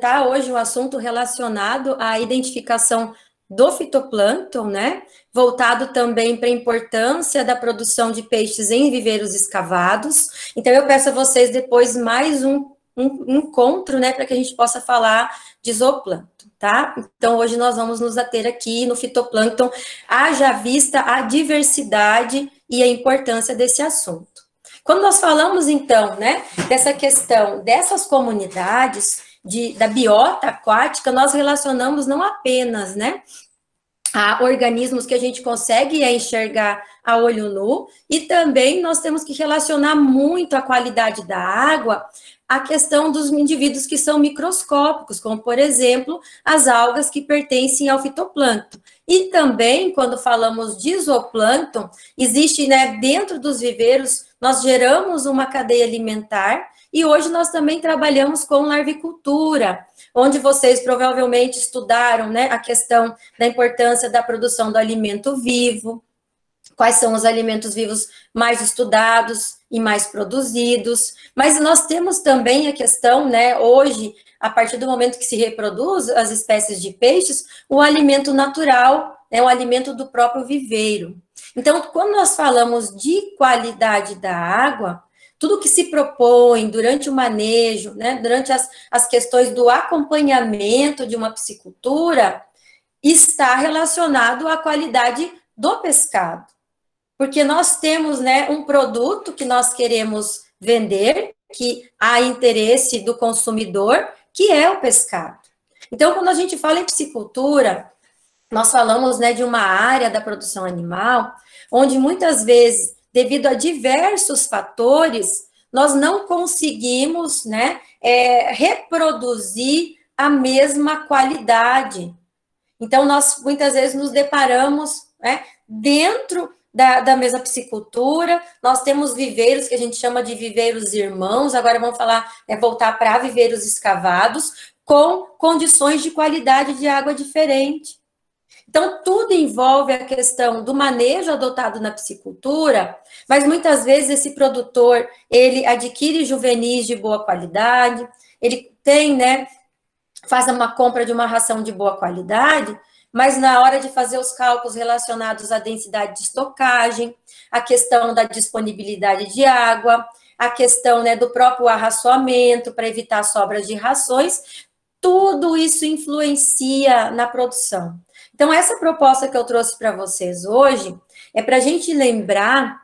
tratar hoje um assunto relacionado à identificação do fitoplâncton, né? Voltado também para a importância da produção de peixes em viveiros escavados. Então, eu peço a vocês depois mais um encontro, né, para que a gente possa falar de zooplâncton, tá? Então, hoje nós vamos nos ater aqui no fitoplâncton, haja vista a diversidade e a importância desse assunto. Quando nós falamos, então, né, dessa questão dessas comunidades, da biota aquática, nós relacionamos não apenas, né, a organismos que a gente consegue enxergar a olho nu, e também nós temos que relacionar muito a qualidade da água à questão dos indivíduos que são microscópicos, como, por exemplo, as algas que pertencem ao fitoplâncton. E também, quando falamos de zooplâncton, existe, né, dentro dos viveiros, nós geramos uma cadeia alimentar, e hoje nós também trabalhamos com larvicultura, onde vocês provavelmente estudaram, né, a questão da importância da produção do alimento vivo, quais são os alimentos vivos mais estudados e mais produzidos, mas nós temos também a questão, né, hoje, a partir do momento que se reproduz as espécies de peixes, o alimento natural, né, o alimento do próprio viveiro. Então, quando nós falamos de qualidade da água, tudo que se propõe durante o manejo, né, durante as questões do acompanhamento de uma piscicultura, está relacionado à qualidade do pescado. Porque nós temos, né, um produto que nós queremos vender, que há interesse do consumidor, que é o pescado. Então, quando a gente fala em piscicultura, nós falamos, né, de uma área da produção animal, onde muitas vezes, devido a diversos fatores, nós não conseguimos, né, reproduzir a mesma qualidade. Então, nós muitas vezes nos deparamos, né, dentro da mesma piscicultura, nós temos viveiros que a gente chama de viveiros irmãos, agora vamos falar, voltar para viveiros escavados, com condições de qualidade de água diferente. Então, tudo envolve a questão do manejo adotado na piscicultura, mas muitas vezes esse produtor, ele adquire juvenis de boa qualidade, ele tem, né, faz uma compra de uma ração de boa qualidade, mas na hora de fazer os cálculos relacionados à densidade de estocagem, a questão da disponibilidade de água, a questão, né, do próprio arraçoamento para evitar sobras de rações, tudo isso influencia na produção. Então, essa proposta que eu trouxe para vocês hoje é para a gente lembrar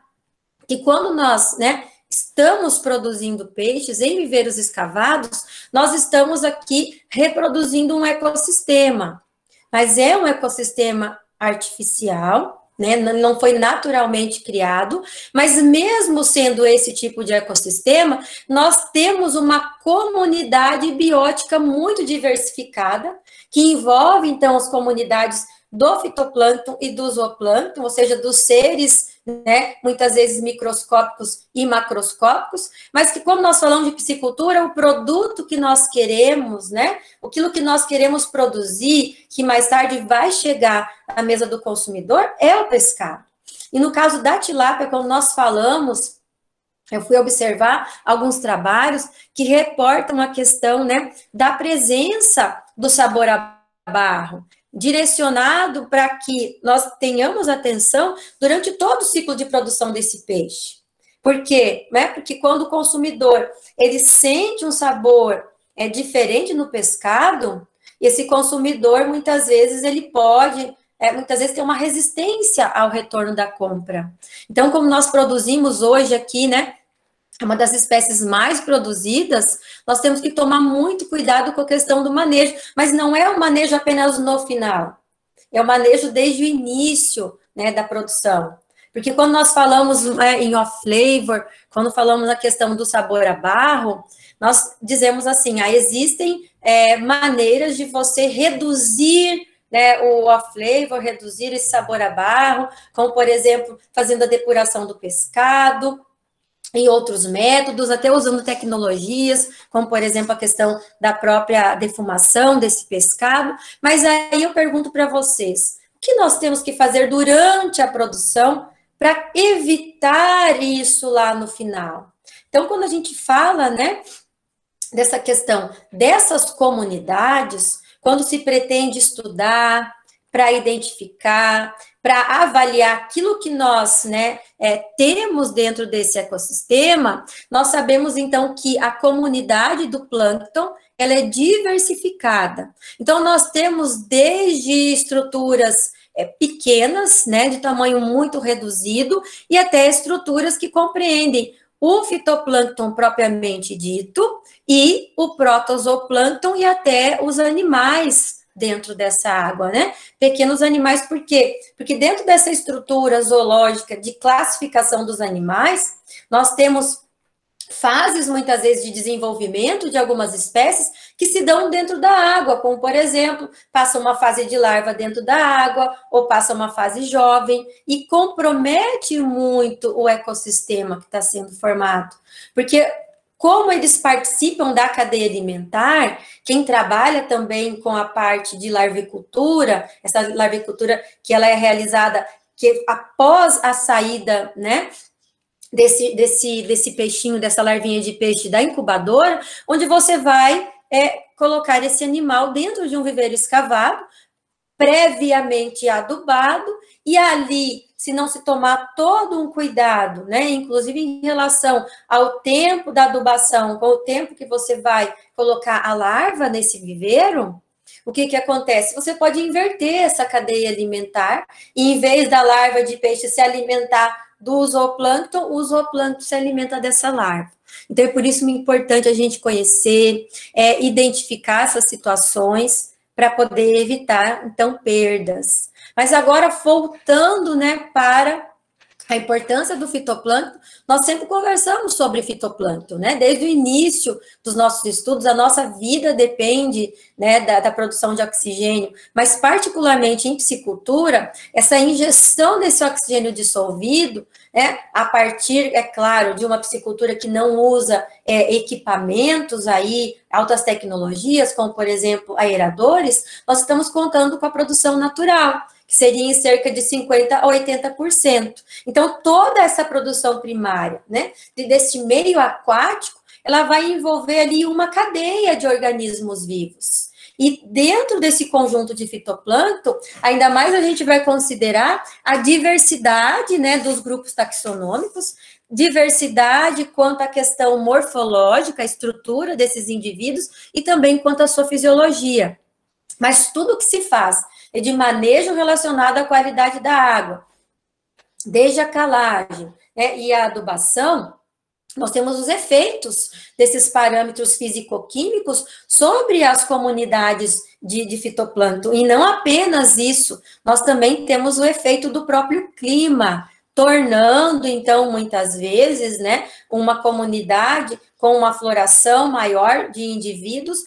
que quando nós, né, estamos produzindo peixes em viveiros escavados, nós estamos aqui reproduzindo um ecossistema, mas é um ecossistema artificial, né, não foi naturalmente criado, mas mesmo sendo esse tipo de ecossistema, nós temos uma comunidade biótica muito diversificada, que envolve, então, as comunidades do fitoplâncton e do zooplâncton, ou seja, dos seres, né, muitas vezes microscópicos e macroscópicos, mas que, como nós falamos de piscicultura, o produto que nós queremos, né, aquilo que nós queremos produzir, que mais tarde vai chegar à mesa do consumidor, é o pescado. E no caso da tilápia, quando nós falamos, eu fui observar alguns trabalhos que reportam a questão, né, da presença do sabor a barro, direcionado para que nós tenhamos atenção durante todo o ciclo de produção desse peixe. Por quê? Né? Porque quando o consumidor ele sente um sabor diferente no pescado, esse consumidor, muitas vezes, ele pode, muitas vezes, ter uma resistência ao retorno da compra. Então, como nós produzimos hoje aqui, né, uma das espécies mais produzidas, nós temos que tomar muito cuidado com a questão do manejo, mas não é o manejo apenas no final, é o manejo desde o início, né, da produção. Porque quando nós falamos em off-flavor, quando falamos na questão do sabor a barro, nós dizemos assim, existem maneiras de você reduzir, né, o off-flavor, reduzir esse sabor a barro, como, por exemplo, fazendo a depuração do pescado, e outros métodos, até usando tecnologias, como, por exemplo, a questão da própria defumação desse pescado. Mas aí eu pergunto para vocês, o que nós temos que fazer durante a produção para evitar isso lá no final? Então, quando a gente fala, né, dessa questão dessas comunidades, quando se pretende estudar, para identificar, para avaliar aquilo que nós, né, temos dentro desse ecossistema, nós sabemos, então, que a comunidade do plâncton, ela é diversificada. Então, nós temos desde estruturas pequenas, né, de tamanho muito reduzido, e até estruturas que compreendem o fitoplâncton propriamente dito, e o protozooplâncton e até os animais dentro dessa água, né? Pequenos animais, por quê? Porque dentro dessa estrutura zoológica de classificação dos animais, nós temos fases, muitas vezes, de desenvolvimento de algumas espécies que se dão dentro da água, como, por exemplo, passa uma fase de larva dentro da água, ou passa uma fase jovem, e compromete muito o ecossistema que está sendo formado. Porque como eles participam da cadeia alimentar, quem trabalha também com a parte de larvicultura, essa larvicultura que ela é realizada que após a saída, né, desse peixinho, dessa larvinha de peixe da incubadora, onde você vai colocar esse animal dentro de um viveiro escavado, previamente adubado, e ali, se não se tomar todo um cuidado, né, inclusive em relação ao tempo da adubação, com o tempo que você vai colocar a larva nesse viveiro, o que acontece? Você pode inverter essa cadeia alimentar, e em vez da larva de peixe se alimentar do zooplâncton, o zooplâncton se alimenta dessa larva. Então, é por isso importante a gente conhecer, identificar essas situações, para poder evitar, então, perdas. Mas agora, voltando, né, para a importância do fitoplâncton, nós sempre conversamos sobre fitoplâncton, né? Desde o início dos nossos estudos, a nossa vida depende, né, da produção de oxigênio, mas particularmente em piscicultura, essa ingestão desse oxigênio dissolvido, né, a partir, é claro, de uma piscicultura que não usa equipamentos aí, altas tecnologias, como, por exemplo, aeradores, nós estamos contando com a produção natural, que seria em cerca de 50% a 80%. Então, toda essa produção primária, né, desse meio aquático, ela vai envolver ali uma cadeia de organismos vivos. E dentro desse conjunto de fitoplâncton, ainda mais a gente vai considerar a diversidade, né, dos grupos taxonômicos, diversidade quanto à questão morfológica, a estrutura desses indivíduos, e também quanto à sua fisiologia. Mas tudo que se faz é de manejo relacionado à qualidade da água, desde a calagem, né, e a adubação, nós temos os efeitos desses parâmetros físico-químicos sobre as comunidades de fitoplâncton, e não apenas isso, nós também temos o efeito do próprio clima, tornando, então, muitas vezes, né, uma comunidade com uma floração maior de indivíduos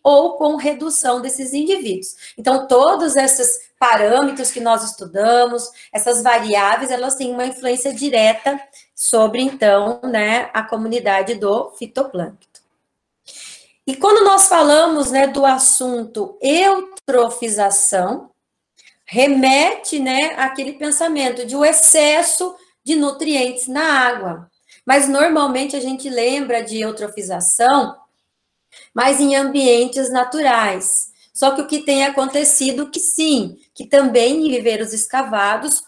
ou com redução desses indivíduos. Então, todos esses parâmetros que nós estudamos, essas variáveis, elas têm uma influência direta sobre, então, né, a comunidade do fitoplâncton. E quando nós falamos, né, do assunto eutrofização, remete, né, àquele pensamento de o excesso de nutrientes na água. Mas, normalmente, a gente lembra de eutrofização, mas em ambientes naturais. Só que o que tem acontecido que sim, que também em viveiros escavados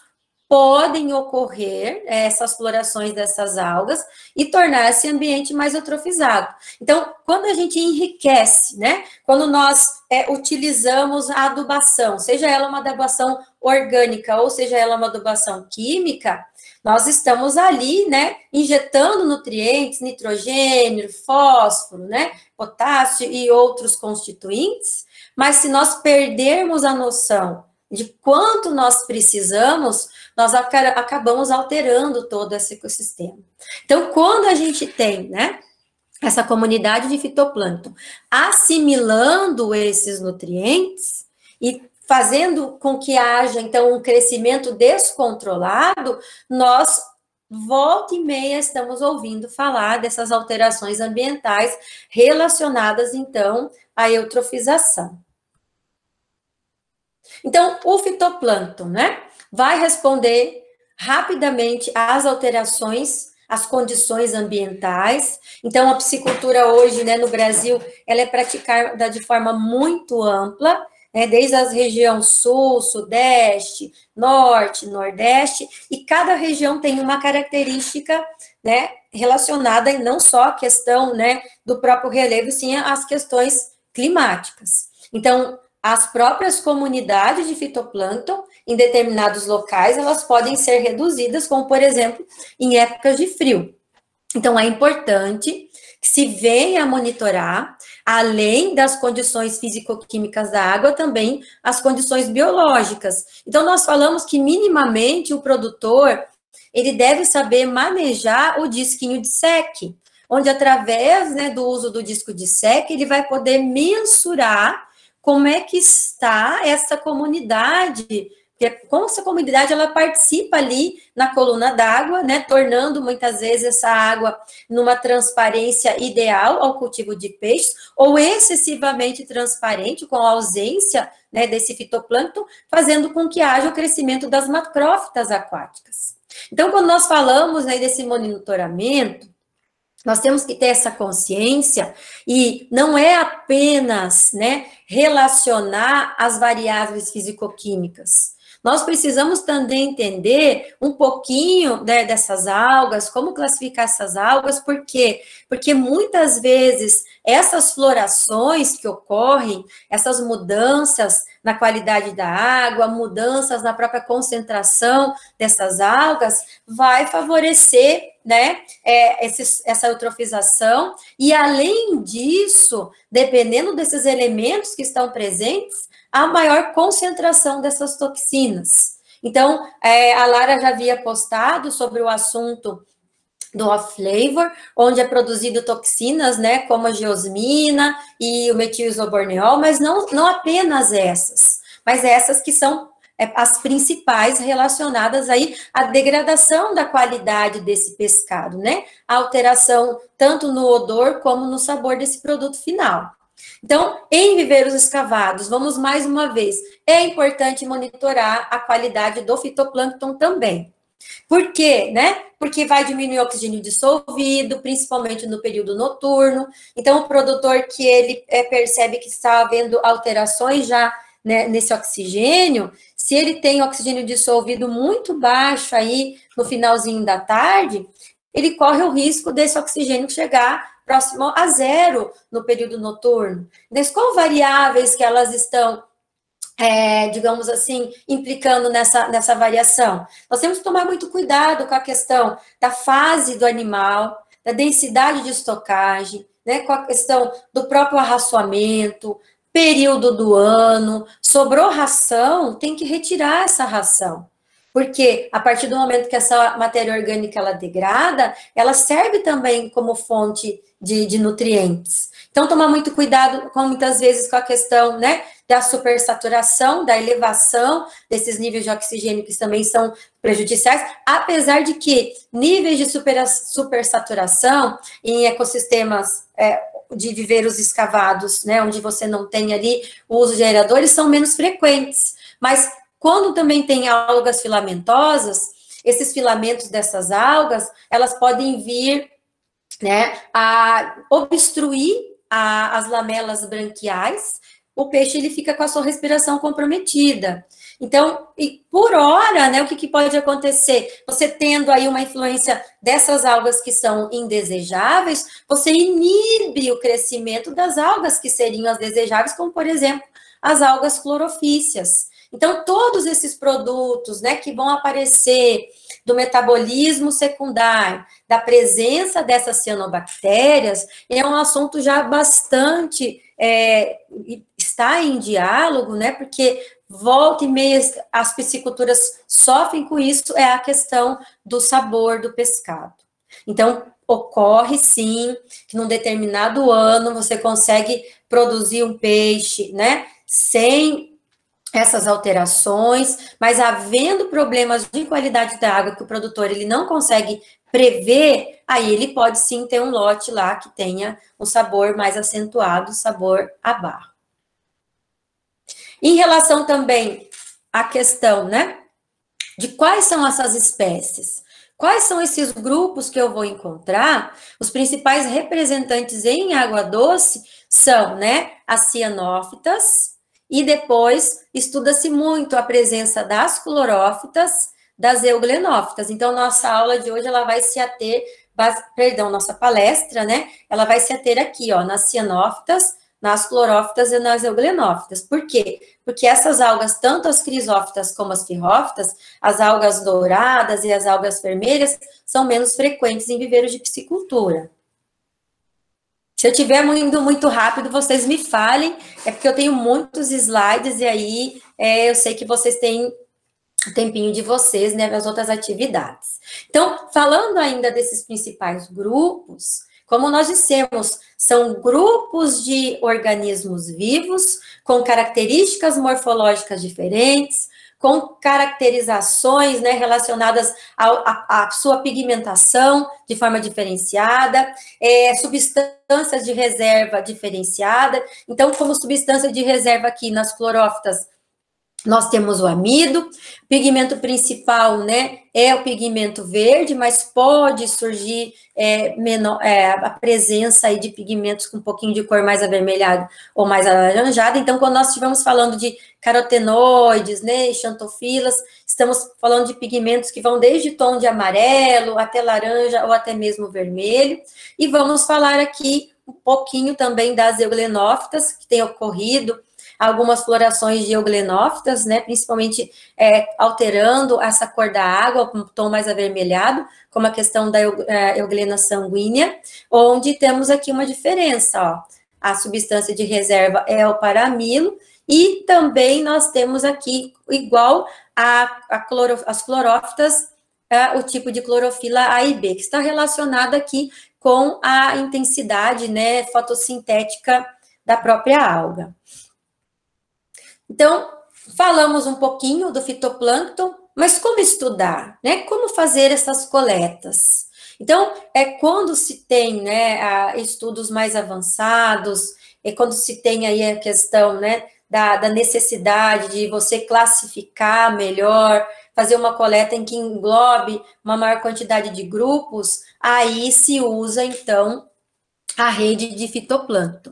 podem ocorrer essas florações dessas algas e tornar esse ambiente mais eutrofizado. Então, quando a gente enriquece, né, quando nós utilizamos a adubação, seja ela uma adubação orgânica ou seja ela uma adubação química, nós estamos ali, né, injetando nutrientes, nitrogênio, fósforo, né, potássio e outros constituintes, mas se nós perdermos a noção de quanto nós precisamos, nós acabamos alterando todo esse ecossistema. Então, quando a gente tem, né, essa comunidade de fitoplâncton assimilando esses nutrientes e fazendo com que haja, então, um crescimento descontrolado, nós, volta e meia, estamos ouvindo falar dessas alterações ambientais relacionadas, então, à eutrofização. Então, o fitoplâncton, né, vai responder rapidamente às alterações as condições ambientais. Então, a piscicultura hoje, né, no Brasil, ela é praticada de forma muito ampla, né, desde as regiões sul, sudeste, norte, nordeste, e cada região tem uma característica, né, relacionada, e não só à questão, né, do próprio relevo, sim às questões climáticas. Então, as próprias comunidades de fitoplâncton, em determinados locais, elas podem ser reduzidas, como, por exemplo, em épocas de frio. Então, é importante que se venha a monitorar, além das condições físico-químicas da água, também as condições biológicas. Então, nós falamos que, minimamente, o produtor, ele deve saber manejar o disquinho de SEC, onde, através, né, do uso do disco de SEC, ele vai poder mensurar como é que está essa comunidade, porque como essa comunidade ela participa ali na coluna d'água, né, tornando muitas vezes essa água numa transparência ideal ao cultivo de peixes, ou excessivamente transparente, com a ausência, né, desse fitoplâncton, fazendo com que haja o crescimento das macrófitas aquáticas. Então, quando nós falamos, né, desse monitoramento, nós temos que ter essa consciência e não é apenas, né, relacionar as variáveis físico-químicas. Nós precisamos também entender um pouquinho, né, dessas algas, como classificar essas algas, por quê? Porque muitas vezes essas florações que ocorrem, essas mudanças na qualidade da água, mudanças na própria concentração dessas algas, vai favorecer, né, essa eutrofização, e além disso, dependendo desses elementos que estão presentes, a maior concentração dessas toxinas. Então, a Lara já havia postado sobre o assunto do off-flavor, onde é produzido toxinas, né, como a geosmina e o metil-isoborneol, mas não apenas essas, mas essas que são as principais relacionadas aí à degradação da qualidade desse pescado, né, a alteração tanto no odor como no sabor desse produto final. Então, em viveiros escavados, vamos mais uma vez, é importante monitorar a qualidade do fitoplâncton também. Por quê, né? Porque vai diminuir o oxigênio dissolvido, principalmente no período noturno. Então, o produtor que ele percebe que está havendo alterações já, né, nesse oxigênio, se ele tem oxigênio dissolvido muito baixo aí no finalzinho da tarde, ele corre o risco desse oxigênio chegar próximo a zero no período noturno. Mas qual variáveis que elas estão, digamos assim, implicando nessa variação? Nós temos que tomar muito cuidado com a questão da fase do animal, da densidade de estocagem, né, com a questão do próprio arraçoamento, período do ano. Sobrou ração, tem que retirar essa ração. Porque a partir do momento que essa matéria orgânica ela degrada, ela serve também como fonte de nutrientes. Então, tomar muito cuidado com, muitas vezes, com a questão, né, da supersaturação, da elevação desses níveis de oxigênio que também são prejudiciais, apesar de que níveis de supersaturação em ecossistemas de viveiros escavados, né, onde você não tem ali o uso de aeradores, são menos frequentes. Mas quando também tem algas filamentosas, esses filamentos dessas algas, elas podem vir, né, a obstruir as lamelas branquiais, o peixe ele fica com a sua respiração comprometida. Então, e por hora, né, o que pode acontecer? Você tendo aí uma influência dessas algas que são indesejáveis, você inibe o crescimento das algas que seriam as desejáveis, como, por exemplo, as algas clorofíceas. Então, todos esses produtos, né, que vão aparecer do metabolismo secundário, da presença dessas cianobactérias, é um assunto já bastante, está em diálogo, né, porque volta e meia as pisciculturas sofrem com isso, é a questão do sabor do pescado. Então, ocorre sim que num determinado ano você consegue produzir um peixe, né, sem essas alterações, mas havendo problemas de qualidade da água que o produtor ele não consegue prever, aí ele pode sim ter um lote lá que tenha um sabor mais acentuado, sabor a barro. Em relação também à questão, né, de quais são essas espécies? Quais são esses grupos que eu vou encontrar? Os principais representantes em água doce são, né, as cianófitas, e depois estuda-se muito a presença das clorófitas, das euglenófitas. Então, nossa aula de hoje, ela vai se ater, nossa palestra, né, ela vai se ater aqui, ó, nas cianófitas, nas clorófitas e nas euglenófitas. Por quê? Porque essas algas, tanto as crisófitas como as firrófitas, as algas douradas e as algas vermelhas, são menos frequentes em viveiros de piscicultura. Se eu estiver indo muito rápido, vocês me falem, é porque eu tenho muitos slides e aí eu sei que vocês têm o tempinho de vocês, né, nas outras atividades. Então, falando ainda desses principais grupos, como nós dissemos, são grupos de organismos vivos com características morfológicas diferentes, com caracterizações, né, relacionadas à sua pigmentação de forma diferenciada, substâncias de reserva diferenciada. Então, como substância de reserva aqui nas clorófitas, nós temos o amido, o pigmento principal, né, é o pigmento verde, mas pode surgir a presença aí de pigmentos com um pouquinho de cor mais avermelhada ou mais alaranjada. Então, quando nós estivermos falando de carotenoides, né, xantofilas, estamos falando de pigmentos que vão desde tom de amarelo até laranja ou até mesmo vermelho. E vamos falar aqui um pouquinho também das euglenófitas, que tem ocorrido algumas florações de euglenófitas, né, principalmente alterando essa cor da água, com um tom mais avermelhado, como a questão da euglena sanguínea, onde temos aqui uma diferença, ó, a substância de reserva é o paramilo, e também nós temos aqui, igual as clorófitas, o tipo de clorofila A e B, que está relacionado aqui com a intensidade, né, fotossintética da própria alga. Então, falamos um pouquinho do fitoplâncton, mas como estudar, né? Como fazer essas coletas? Então, quando se tem, né, estudos mais avançados, quando se tem aí a questão, né, da necessidade de você classificar melhor, fazer uma coleta em que englobe uma maior quantidade de grupos, aí se usa, então, a rede de fitoplâncton.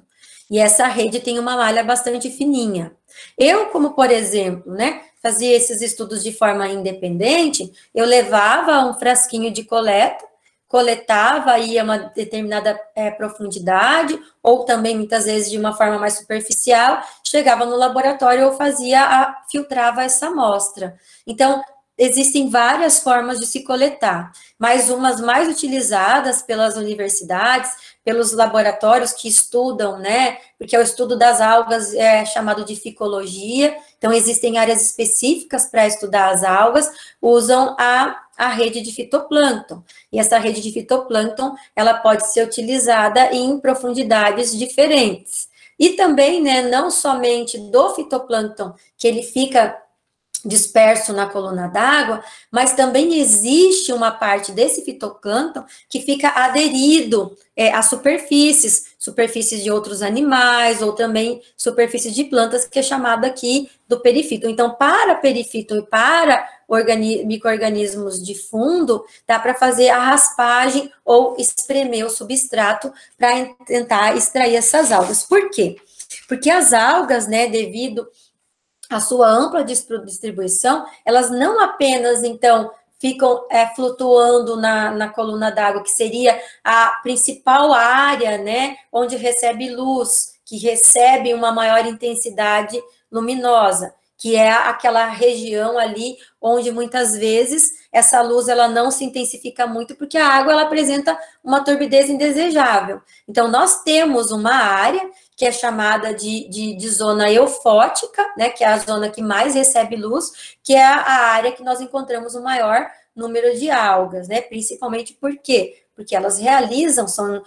E essa rede tem uma malha bastante fininha. Eu, como por exemplo, né, fazia esses estudos de forma independente, eu levava um frasquinho de coleta, coletava aí a uma determinada profundidade, ou também muitas vezes de uma forma mais superficial, chegava no laboratório, eu filtrava essa amostra. Então, existem várias formas de se coletar, mas umas mais utilizadas pelas universidades, pelos laboratórios que estudam, né, porque é o estudo das algas chamado de ficologia, então existem áreas específicas para estudar as algas, usam a rede de fitoplâncton, e essa rede de fitoplâncton, ela pode ser utilizada em profundidades diferentes, e também, né, não somente do fitoplâncton, que ele fica disperso na coluna d'água, mas também existe uma parte desse fitoplâncton que fica aderido a superfícies de outros animais, ou também superfícies de plantas, que é chamada aqui do perifito. Então, para perifito e para micro-organismos de fundo, dá para fazer a raspagem ou espremer o substrato para tentar extrair essas algas. Por quê? Porque as algas, né, devido a sua ampla distribuição, elas não apenas, então, ficam flutuando na coluna d'água, que seria a principal área, né, onde recebe luz, que recebe uma maior intensidade luminosa, que é aquela região ali onde muitas vezes essa luz ela não se intensifica muito, porque a água ela apresenta uma turbidez indesejável. Então, nós temos uma área que é chamada de zona eufótica, né, que é a zona que mais recebe luz, que é a área que nós encontramos o maior número de algas, né, principalmente por quê? Porque elas são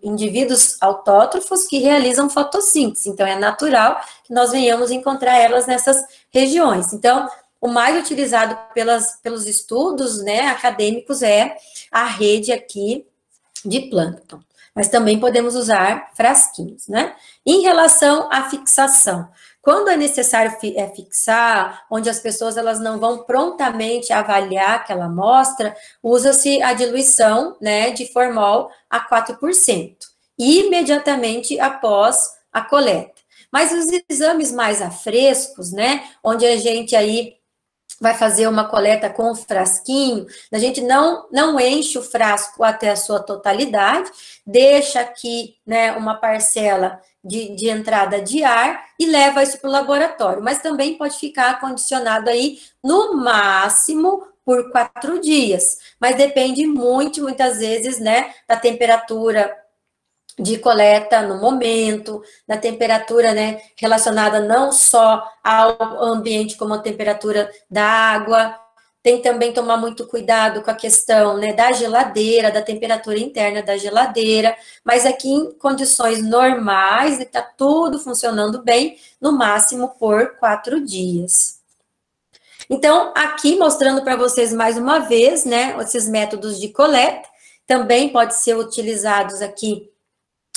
indivíduos autótrofos que realizam fotossíntese, então é natural que nós venhamos encontrar elas nessas regiões. Então, o mais utilizado pelos estudos, né, acadêmicos é a rede aqui de plâncton. Mas também podemos usar frasquinhos, né? Em relação à fixação, quando é necessário fixar, onde as pessoas elas não vão prontamente avaliar aquela amostra, usa-se a diluição, né, de formol a 4%, imediatamente após a coleta. Mas os exames mais a frescos, né, onde a gente aí vai fazer uma coleta com o frasquinho, a gente não enche o frasco até a sua totalidade, deixa aqui, né, uma parcela de entrada de ar e leva isso para o laboratório, mas também pode ficar condicionado aí no máximo por 4 dias, mas depende muitas vezes, né, da temperatura de coleta no momento, da temperatura, né, relacionada não só ao ambiente, como a temperatura da água. Tem também tomar muito cuidado com a questão, né, da geladeira, da temperatura interna da geladeira, mas aqui em condições normais, está tudo funcionando bem, no máximo por 4 dias. Então, aqui mostrando para vocês mais uma vez, né, esses métodos de coleta, também pode ser utilizados aqui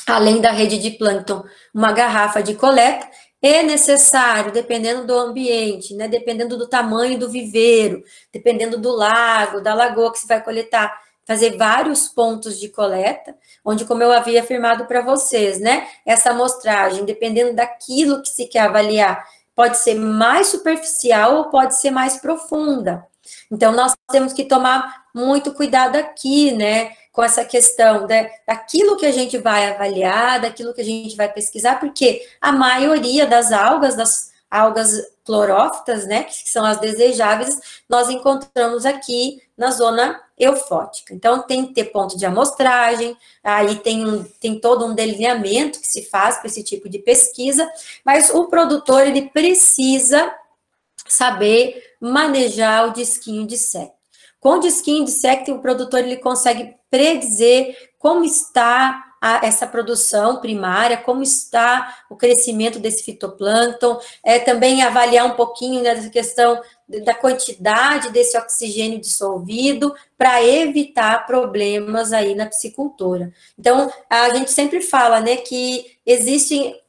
além da rede de plâncton, uma garrafa de coleta, é necessário, dependendo do ambiente, né, dependendo do tamanho do viveiro, dependendo do lago, da lagoa que você vai coletar, fazer vários pontos de coleta, onde, como eu havia afirmado para vocês, né, essa amostragem, dependendo daquilo que se quer avaliar, pode ser mais superficial ou pode ser mais profunda. Então, nós temos que tomar muito cuidado aqui, né, com essa questão daquilo que a gente vai avaliar, daquilo que a gente vai pesquisar, porque a maioria das algas clorófitas, né, que são as desejáveis, nós encontramos aqui na zona eufótica. Então, tem que ter ponto de amostragem, aí tem todo um delineamento que se faz para esse tipo de pesquisa, mas o produtor, ele precisa saber manejar o disquinho de SEC. Com o disquinho de SEC, o produtor ele consegue predizer como está essa produção primária, como está o crescimento desse fitoplâncton, também avaliar um pouquinho dessa questão da quantidade desse oxigênio dissolvido para evitar problemas aí na piscicultura. Então, a gente sempre fala, né, que existem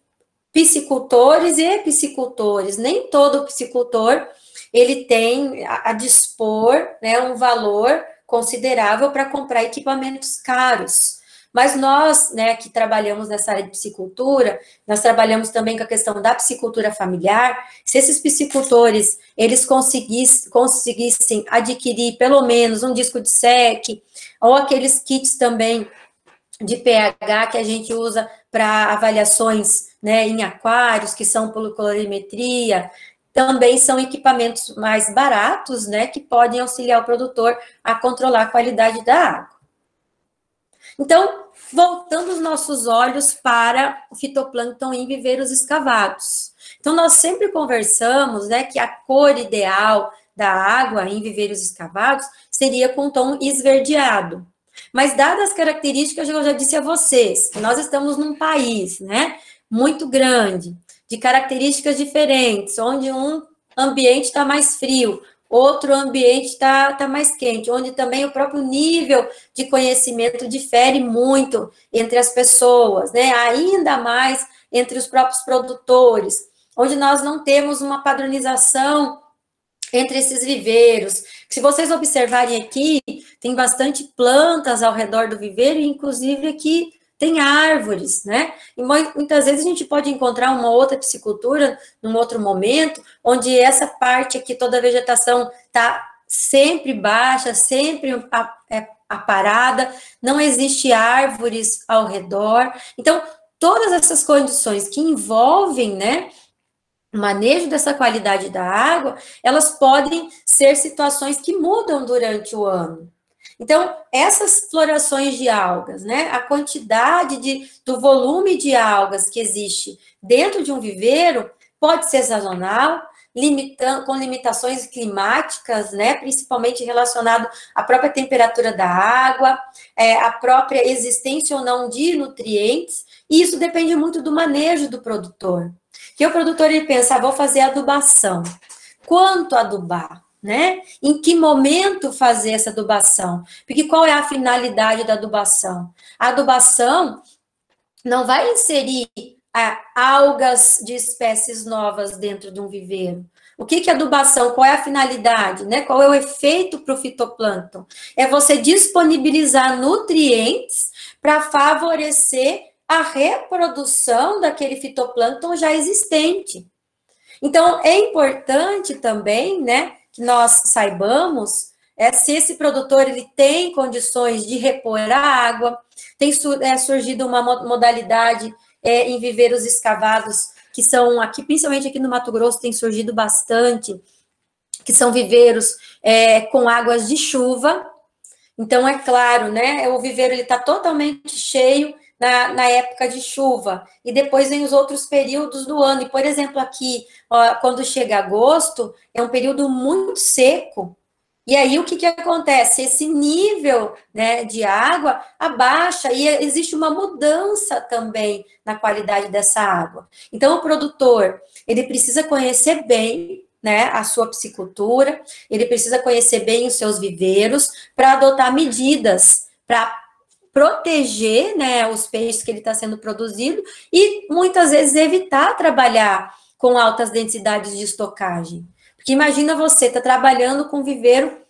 piscicultores e piscicultores, nem todo piscicultor ele tem a dispor, né, um valor considerável para comprar equipamentos caros. Mas nós, né, que trabalhamos nessa área de piscicultura, nós trabalhamos também com a questão da piscicultura familiar. Se esses piscicultores, eles conseguissem adquirir pelo menos um disco de SEC, ou aqueles kits também de pH que a gente usa para avaliações, né, em aquários, que são por colorimetria, também são equipamentos mais baratos, né, que podem auxiliar o produtor a controlar a qualidade da água. Então, voltando os nossos olhos para o fitoplâncton em viveiros escavados. Então, nós sempre conversamos, né, que a cor ideal da água em viveiros escavados seria com tom esverdeado. Mas, dadas as características, eu já disse a vocês, que nós estamos num país, né, muito grande, de características diferentes, onde um ambiente está mais frio, outro ambiente está mais quente, onde também o próprio nível de conhecimento difere muito entre as pessoas, né? Ainda mais entre os próprios produtores, onde nós não temos uma padronização entre esses viveiros. Se vocês observarem aqui, tem bastante plantas ao redor do viveiro, inclusive aqui tem árvores, né? E muitas vezes a gente pode encontrar uma outra piscicultura, num outro momento, onde essa parte aqui, toda a vegetação está sempre baixa, sempre aparada, não existe árvores ao redor. Então, todas essas condições que envolvem, né, o manejo dessa qualidade da água, elas podem ser situações que mudam durante o ano. Então, essas florações de algas, né, a quantidade do volume de algas que existe dentro de um viveiro pode ser sazonal, com limitações climáticas, né, principalmente relacionado à própria temperatura da água, a própria existência ou não de nutrientes, e isso depende muito do manejo do produtor. Que o produtor, ele pensa, vou fazer adubação. Quanto adubar? né? Em que momento fazer essa adubação? Porque qual é a finalidade da adubação? A adubação não vai inserir algas de espécies novas dentro de um viveiro. O que é adubação? Qual é a finalidade, né? Qual é o efeito para o fitoplâncton? É você disponibilizar nutrientes para favorecer a reprodução daquele fitoplâncton já existente. Então, é importante também, né, que nós saibamos se esse produtor ele tem condições de repor a água. Tem surgido uma modalidade em viveiros escavados, que são aqui, principalmente aqui no Mato Grosso, tem surgido bastante, que são viveiros com águas de chuva. Então, é claro, né, o viveiro está totalmente cheio na época de chuva, e depois vem os outros períodos do ano. E, por exemplo, aqui, ó, quando chega agosto, é um período muito seco. E aí, o que acontece? Esse nível, né, de água abaixa e existe uma mudança também na qualidade dessa água. Então, o produtor, ele precisa conhecer bem, né, a sua piscicultura, ele precisa conhecer bem os seus viveiros para adotar medidas para proteger, né, os peixes que ele está sendo produzido e, muitas vezes, evitar trabalhar com altas densidades de estocagem. Porque imagina você tá trabalhando com viveiro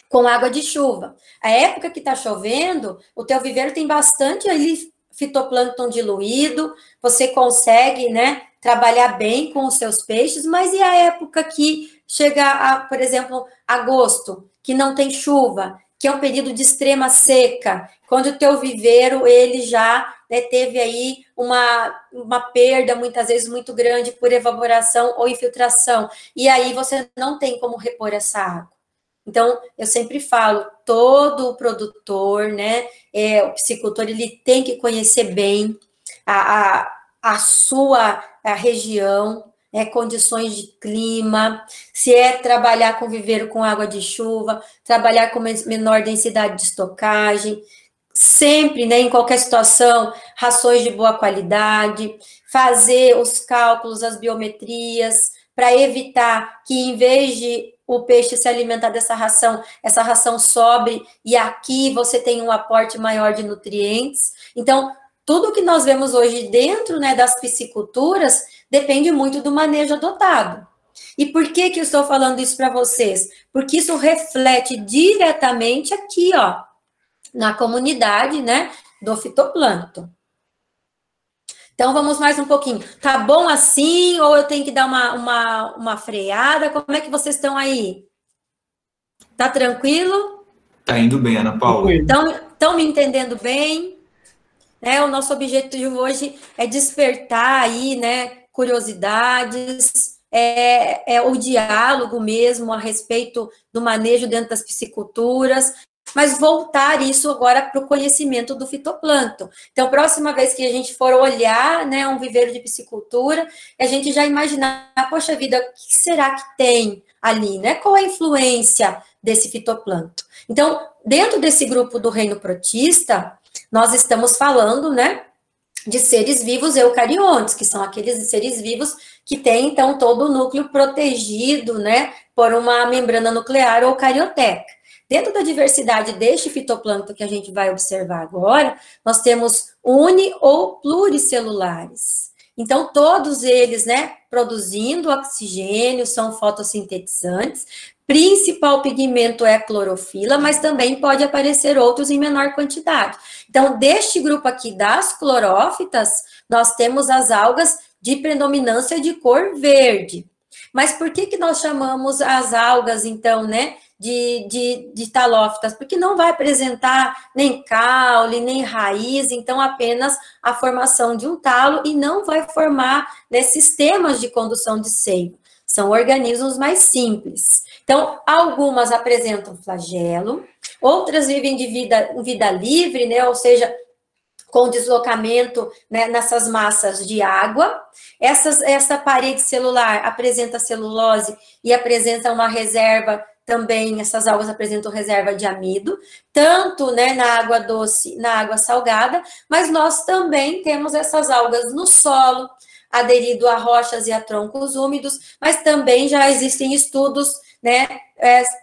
com água de chuva. A época que está chovendo, o teu viveiro tem bastante ali fitoplâncton diluído, você consegue, né, trabalhar bem com os seus peixes, mas e a época que chega, por exemplo, agosto, que não tem chuva, que é um período de extrema seca, quando o teu viveiro, ele já, né, teve aí uma perda, muitas vezes, muito grande por evaporação ou infiltração, e aí você não tem como repor essa água. Então, eu sempre falo, todo produtor, né, o piscicultor, ele tem que conhecer bem a sua região, condições de clima, se é trabalhar com viveiro com água de chuva, trabalhar com menor densidade de estocagem, sempre, né, em qualquer situação, rações de boa qualidade, fazer os cálculos, as biometrias, para evitar que, em vez de o peixe se alimentar dessa ração, essa ração sobre, e aqui você tem um aporte maior de nutrientes. Então, tudo que nós vemos hoje dentro, né, das pisciculturas depende muito do manejo adotado. E por que eu estou falando isso para vocês? Porque isso reflete diretamente aqui, ó, na comunidade, né, do fitoplâncton. Então, vamos mais um pouquinho. Tá bom assim, ou eu tenho que dar uma freada? Como é que vocês estão aí? Tá tranquilo? Tá indo bem, Ana Paula. Estão me entendendo bem? O nosso objetivo hoje é despertar aí, né, curiosidades, o diálogo mesmo a respeito do manejo dentro das pisciculturas, mas voltar isso agora para o conhecimento do fitoplâncton. Então, próxima vez que a gente for olhar, né, um viveiro de piscicultura, a gente já imaginar, poxa vida, o que será que tem ali, né? Qual é a influência desse fitoplâncton? Então, dentro desse grupo do reino protista, nós estamos falando, né, de seres vivos eucariontes, que são aqueles seres vivos que têm, então, todo o núcleo protegido, né, por uma membrana nuclear ou carioteca. Dentro da diversidade deste fitoplâncton que a gente vai observar agora, nós temos uni- ou pluricelulares. Então, todos eles, né, produzindo oxigênio, são fotossintetizantes. Principal pigmento é a clorofila, mas também pode aparecer outros em menor quantidade. Então, deste grupo aqui das clorófitas, nós temos as algas de predominância de cor verde. Mas por que nós chamamos as algas, então, né, de talófitas? Porque não vai apresentar nem caule, nem raiz, então apenas a formação de um talo e não vai formar, né, sistemas de condução de seiva. São organismos mais simples. Então, algumas apresentam flagelo, outras vivem de vida livre, né, ou seja, com deslocamento, né, nessas massas de água. Essa parede celular apresenta celulose e apresenta uma reserva também, essas algas apresentam reserva de amido, tanto, né, na água doce, na água salgada, mas nós também temos essas algas no solo, aderido a rochas e a troncos úmidos, mas também já existem estudos, né,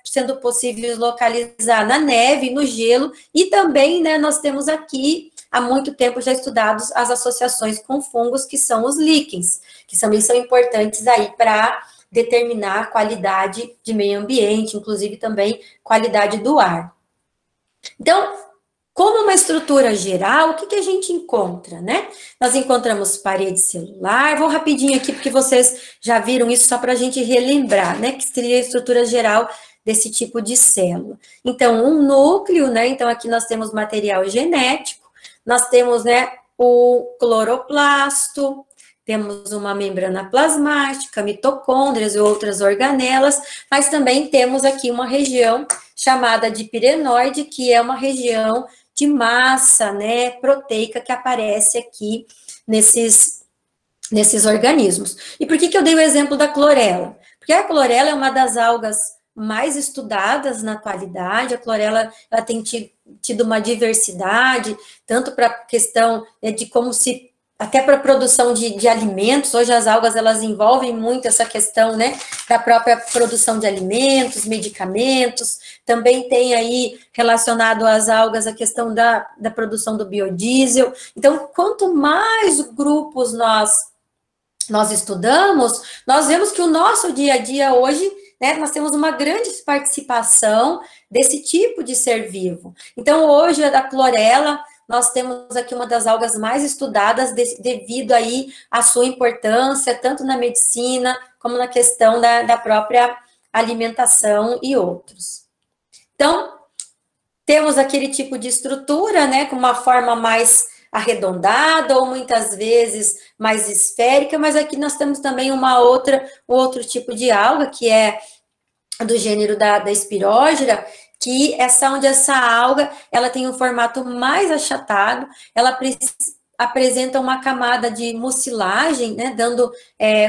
sendo possível localizar na neve, no gelo, e também, né, nós temos aqui, há muito tempo já estudados as associações com fungos, que são os líquens, que também são importantes aí para determinar a qualidade de meio ambiente, inclusive também qualidade do ar. Então, como uma estrutura geral, o que a gente encontra, né? Nós encontramos parede celular, vou rapidinho aqui, porque vocês já viram isso, só para a gente relembrar, né? Que seria a estrutura geral desse tipo de célula. Então, um núcleo, né? Então, aqui nós temos material genético, nós temos, né, o cloroplasto, temos uma membrana plasmática, mitocôndrias e outras organelas, mas também temos aqui uma região chamada de pirenoide, que é uma região de massa, né, proteica que aparece aqui nesses organismos. E por que eu dei o exemplo da clorela? Porque a clorela é uma das algas mais estudadas na atualidade, a clorela ela tem tido uma diversidade, tanto para a questão, né, de como se até para a produção de alimentos, hoje as algas, elas envolvem muito essa questão, né, da própria produção de alimentos, medicamentos, também tem aí, relacionado às algas, a questão da produção do biodiesel. Então, quanto mais grupos nós estudamos, nós vemos que o nosso dia a dia hoje, né, nós temos uma grande participação desse tipo de ser vivo. Então, hoje, a da clorela, nós temos aqui uma das algas mais estudadas devido aí à sua importância, tanto na medicina, como na questão da própria alimentação e outros. Então, temos aquele tipo de estrutura, né, com uma forma mais arredondada, ou muitas vezes mais esférica, mas aqui nós temos também um outro tipo de alga, que é do gênero da Espirógera, que onde essa alga, ela tem um formato mais achatado, ela apresenta uma camada de mucilagem, né, dando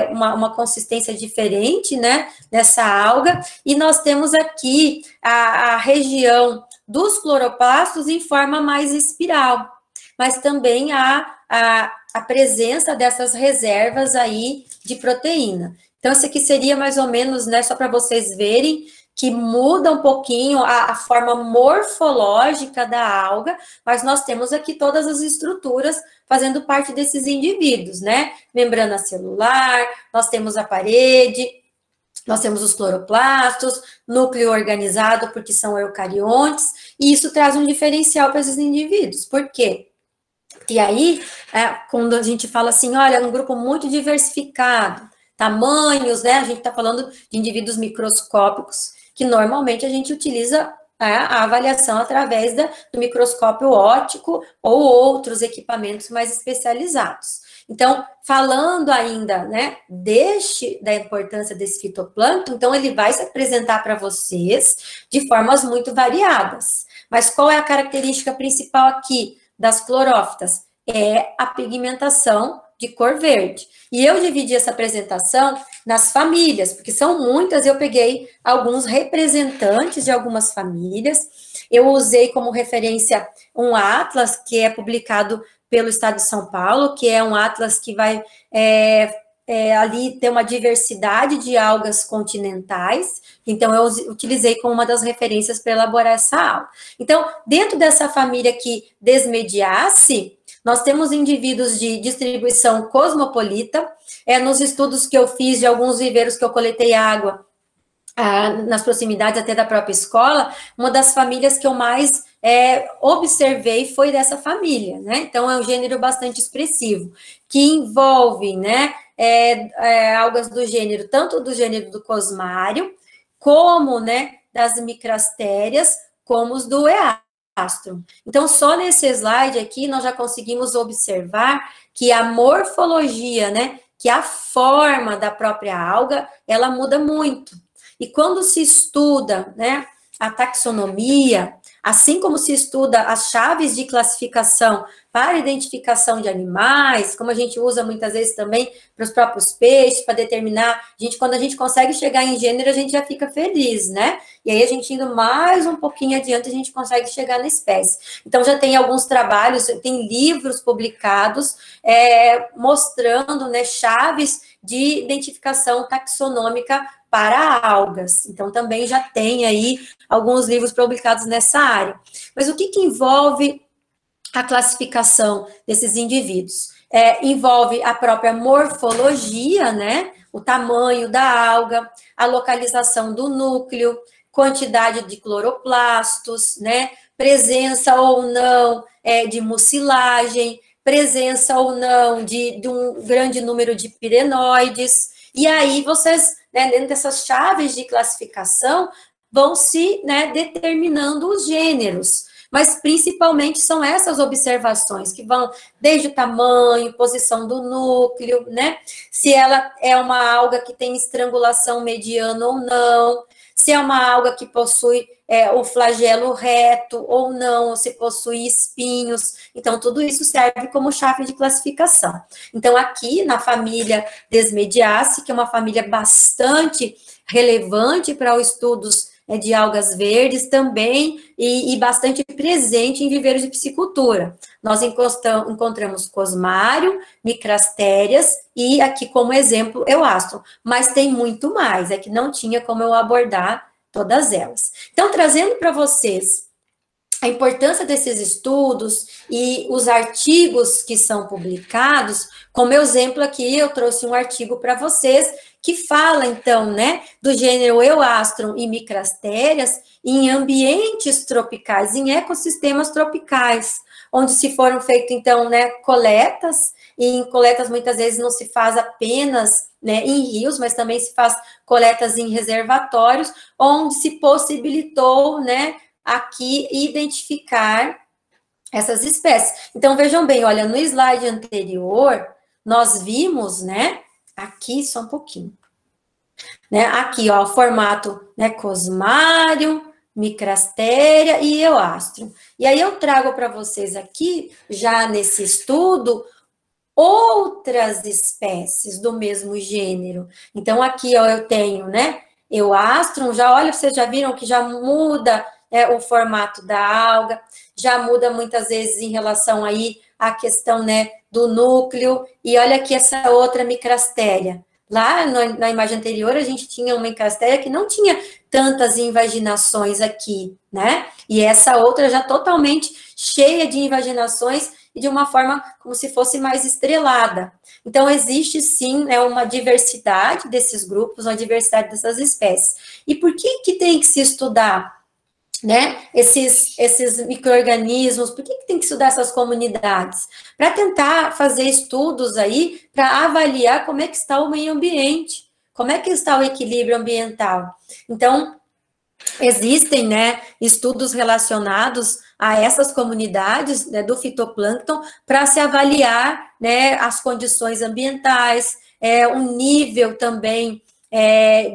uma consistência diferente, né, nessa alga, e nós temos aqui a região dos cloroplastos em forma mais espiral, mas também a presença dessas reservas aí de proteína. Então, esse aqui seria mais ou menos, né, só para vocês verem, que muda um pouquinho a forma morfológica da alga, mas nós temos aqui todas as estruturas fazendo parte desses indivíduos, né? Membrana celular, nós temos a parede, nós temos os cloroplastos, núcleo organizado, porque são eucariontes, e isso traz um diferencial para esses indivíduos. Por quê? E aí, quando a gente fala assim, olha, um grupo muito diversificado, tamanhos, né? A gente está falando de indivíduos microscópicos, que normalmente a gente utiliza a avaliação através do microscópio óptico ou outros equipamentos mais especializados. Então, falando ainda, né, da importância desse fitoplâncton, então ele vai se apresentar para vocês de formas muito variadas. Mas qual é a característica principal aqui das clorófitas? É a pigmentação de cor verde. E eu dividi essa apresentação nas famílias, porque são muitas, eu peguei alguns representantes de algumas famílias, eu usei como referência um atlas que é publicado pelo Estado de São Paulo, que é um atlas que vai ali ter uma diversidade de algas continentais, então eu utilizei como uma das referências para elaborar essa aula. Então, dentro dessa família que desmediasse, nós temos indivíduos de distribuição cosmopolita, nos estudos que eu fiz de alguns viveiros que eu coletei água, nas proximidades até da própria escola, uma das famílias que eu mais observei foi dessa família, né? Então, é um gênero bastante expressivo, que envolve, né, algas do gênero, tanto do gênero do cosmário, como, né, das micrastérias, como os do Eastrum. Então, só nesse slide aqui, nós já conseguimos observar que a morfologia, né, que a forma da própria alga, ela muda muito. E quando se estuda, né, a taxonomia, Assim como se estuda as chaves de classificação para identificação de animais, como a gente usa muitas vezes também para os próprios peixes, para determinar, quando a gente consegue chegar em gênero, a gente já fica feliz, né? E aí a gente indo mais um pouquinho adiante, a gente consegue chegar na espécie. Então já tem alguns trabalhos, tem livros publicados mostrando, né, chaves de identificação taxonômica para algas. Então também já tem aí alguns livros publicados nessa área. Mas o que envolve a classificação desses indivíduos? Envolve a própria morfologia, né? O tamanho da alga, a localização do núcleo, quantidade de cloroplastos, né? Presença ou não de mucilagem, presença ou não de um grande número de pirenoides. E aí vocês, né, dentro dessas chaves de classificação, vão se, né, determinando os gêneros. Mas, principalmente, são essas observações que vão desde o tamanho, posição do núcleo, né? Se ela é uma alga que tem estrangulação mediana ou não, se é uma alga que possui o flagelo reto ou não, ou se possui espinhos. Então, tudo isso serve como chave de classificação. Então, aqui na família Desmediaceae, que é uma família bastante relevante para os estudos de algas verdes também, e bastante presente em viveiros de piscicultura. Nós encontramos cosmário, micrastérias, e aqui como exemplo, euastrum. Mas tem muito mais, é que não tinha como eu abordar todas elas. Então, trazendo para vocês a importância desses estudos e os artigos que são publicados, como exemplo aqui, eu trouxe um artigo para vocês que fala, então, né, do gênero Euastrum e micrastérias em ambientes tropicais, em ecossistemas tropicais, onde se foram feitas, então, né, coletas, e em coletas muitas vezes não se faz apenas, né, em rios, mas também se faz coletas em reservatórios, onde se possibilitou, né, aqui identificar essas espécies. Então, vejam bem, olha, no slide anterior, nós vimos, né, aqui só um pouquinho, né, aqui, ó, o formato, né, cosmário, micrastéria e euastrum. E aí eu trago para vocês aqui, já nesse estudo, outras espécies do mesmo gênero. Então, aqui, ó, eu tenho, né, euastrum, já, olha, vocês já viram que já muda o formato da alga, já muda muitas vezes em relação aí à questão, né, do núcleo, e olha aqui essa outra micrastéria. Lá na imagem anterior, a gente tinha uma micrastéria que não tinha tantas invaginações aqui, né? E essa outra já totalmente cheia de invaginações e de uma forma como se fosse mais estrelada. Então, existe sim, né, uma diversidade desses grupos, uma diversidade dessas espécies. E por que tem que se estudar, né, esses micro-organismos? Por que tem que estudar essas comunidades? Para tentar fazer estudos aí, para avaliar como é que está o meio ambiente, como é que está o equilíbrio ambiental. Então, existem, né, estudos relacionados a essas comunidades, né, do fitoplâncton, para se avaliar, né, as condições ambientais, o nível também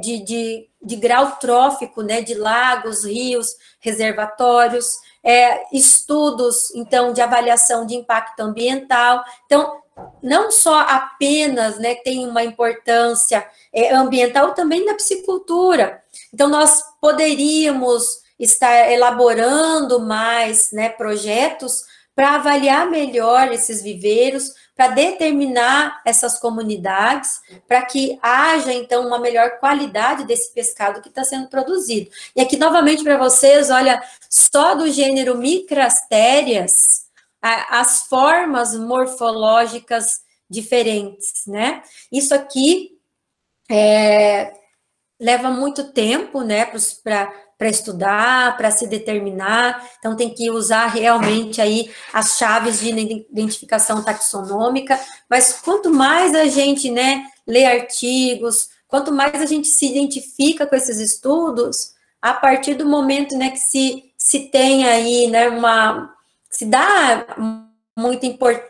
de grau trófico, né, de lagos, rios, reservatórios, estudos, então, de avaliação de impacto ambiental. Então, não só apenas, né, tem uma importância ambiental, também na piscicultura. Então, nós poderíamos estar elaborando mais, né, projetos para avaliar melhor esses viveiros, para determinar essas comunidades, para que haja, então, uma melhor qualidade desse pescado que está sendo produzido. E aqui, novamente, para vocês, olha, só do gênero micrastérias, as formas morfológicas diferentes, né? Isso aqui leva muito tempo, né, para estudar, para se determinar, então tem que usar realmente aí as chaves de identificação taxonômica, mas quanto mais a gente, né, lê artigos, quanto mais a gente se identifica com esses estudos, a partir do momento, né, que se tem aí, né, se dá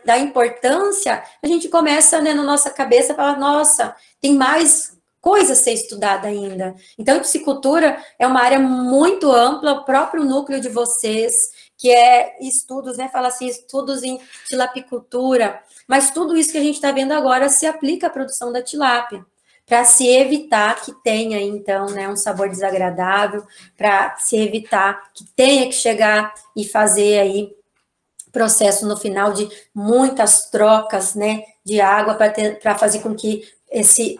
dá importância, a gente começa, né, na nossa cabeça, a falar, nossa, tem mais coisa a ser estudada ainda. Então, piscicultura é uma área muito ampla, o próprio núcleo de vocês, que é estudos, né, fala assim, estudos em tilapicultura, mas tudo isso que a gente está vendo agora se aplica à produção da tilápia, para se evitar que tenha, então, né, um sabor desagradável, para se evitar que tenha que chegar e fazer aí processo no final de muitas trocas, né, de água para fazer com que esse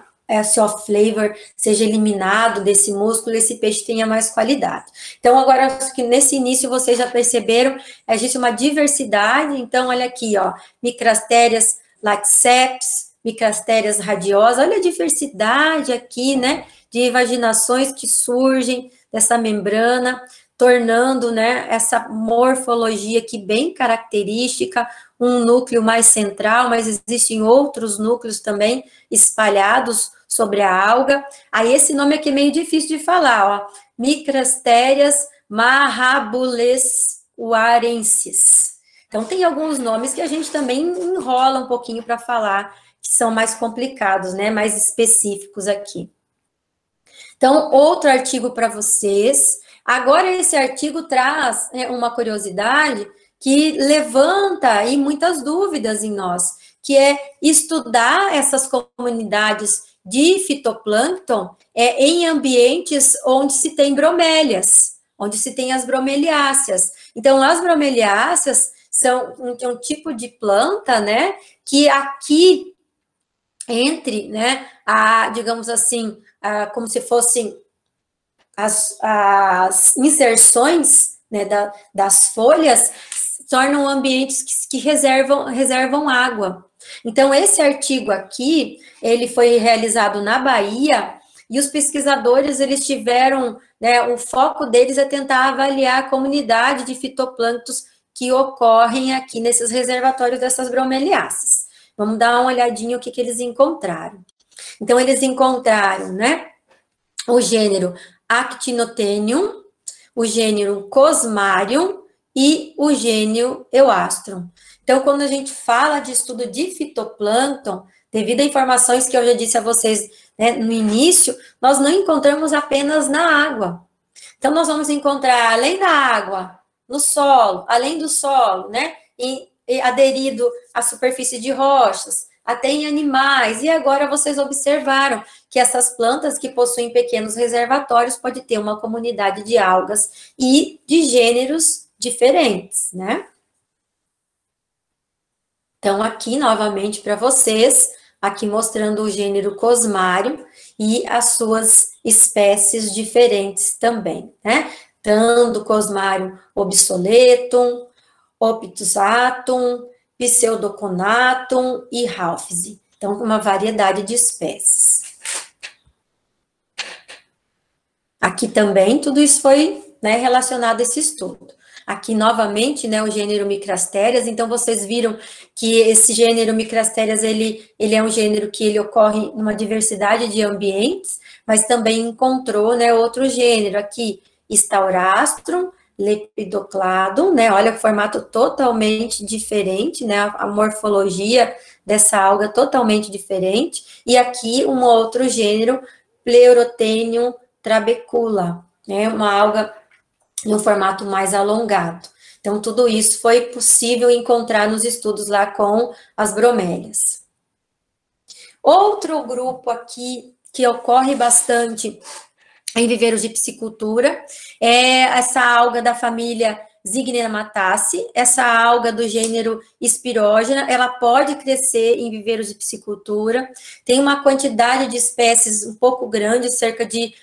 off flavor seja eliminado desse músculo, esse peixe tenha mais qualidade. Então, agora, acho que nesse início vocês já perceberam, existe uma diversidade, então, olha aqui, ó, Micrastérias lacceps, Micrastérias radiosa, olha a diversidade aqui, né, de vaginações que surgem dessa membrana, tornando, né, essa morfologia aqui bem característica, um núcleo mais central, mas existem outros núcleos também espalhados sobre a alga. Aí esse nome aqui é meio difícil de falar, ó, Micrastérias mahabulesuarensis. Então, tem alguns nomes que a gente também enrola um pouquinho para falar, que são mais complicados, né, mais específicos aqui. Então, outro artigo para vocês. Agora, esse artigo traz uma curiosidade que levanta aí muitas dúvidas em nós, que é estudar essas comunidades de fitoplâncton em ambientes onde se tem bromélias, onde se tem as bromeliáceas. Então, as bromeliáceas são um tipo de planta, né, que aqui entre, né, digamos assim, como se fossem as inserções, né, das folhas, tornam ambientes que reservam água. Então, esse artigo aqui, ele foi realizado na Bahia, e os pesquisadores, eles tiveram, né, o foco deles é tentar avaliar a comunidade de fitoplânctons que ocorrem aqui nesses reservatórios dessas bromeliáceas. Vamos dar uma olhadinha o que eles encontraram. Então, eles encontraram, né, o gênero Actinothenium, o gênero Cosmarium e o gênero Euastrum. Então, quando a gente fala de estudo de fitoplâncton, devido a informações que eu já disse a vocês, né, no início, nós não encontramos apenas na água. Então, nós vamos encontrar, além da água, no solo, além do solo, né, aderido à superfície de rochas, até em animais, e agora vocês observaram que essas plantas que possuem pequenos reservatórios pode ter uma comunidade de algas e de gêneros diferentes, né? Então, aqui, novamente, para vocês, aqui mostrando o gênero Cosmarium e as suas espécies diferentes também, né? Tanto Cosmarium obsoletum, Optusatum, Pseudoconatum e Ralphise. Então, uma variedade de espécies. Aqui também, tudo isso foi, né, relacionado a esse estudo. Aqui, novamente, né, o gênero Micrastérias, então vocês viram que esse gênero Micrastérias, ele é um gênero que ele ocorre numa diversidade de ambientes, mas também encontrou, né, outro gênero aqui, Staurastrum, Lepidocladum, né, olha o formato totalmente diferente, né, a morfologia dessa alga totalmente diferente, e aqui um outro gênero, Pleurothenium trabecula, né, uma alga em um formato mais alongado. Então, tudo isso foi possível encontrar nos estudos lá com as bromélias. Outro grupo aqui que ocorre bastante em viveiros de piscicultura é essa alga da família Zygnemataceae, essa alga do gênero Spirogyra, ela pode crescer em viveiros de piscicultura, tem uma quantidade de espécies um pouco grande, cerca de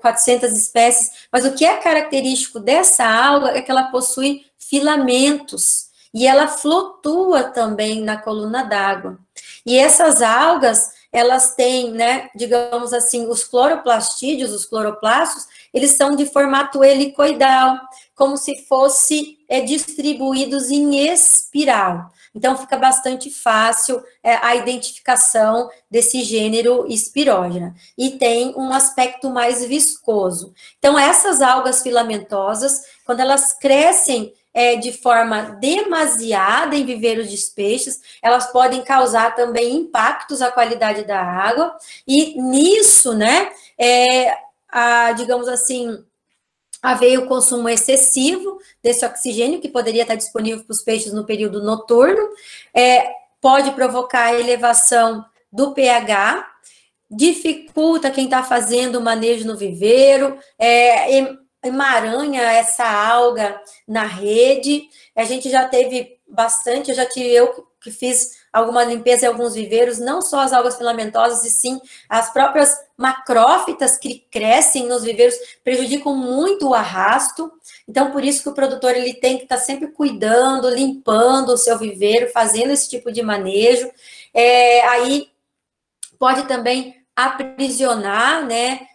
400 espécies, mas o que é característico dessa alga é que ela possui filamentos, e ela flutua também na coluna d'água. E essas algas, elas têm, né, digamos assim, os cloroplastídeos, os cloroplastos, eles são de formato helicoidal, como se fosse distribuídos em espiral. Então, fica bastante fácil a identificação desse gênero Spirogyra. E tem um aspecto mais viscoso. Então, essas algas filamentosas, quando elas crescem de forma demasiada em viveiros de peixes, elas podem causar também impactos à qualidade da água, e nisso, né, digamos assim, haver o consumo excessivo desse oxigênio, que poderia estar disponível para os peixes no período noturno, pode provocar a elevação do pH, dificulta quem está fazendo o manejo no viveiro, emaranha essa alga na rede. A gente já teve bastante, eu que fiz alguma limpeza em alguns viveiros, não só as algas filamentosas, e sim as próprias macrófitas que crescem nos viveiros prejudicam muito o arrasto. Então, por isso que o produtor ele tem que estar sempre cuidando, limpando o seu viveiro, fazendo esse tipo de manejo. Aí pode também aprisionar, né,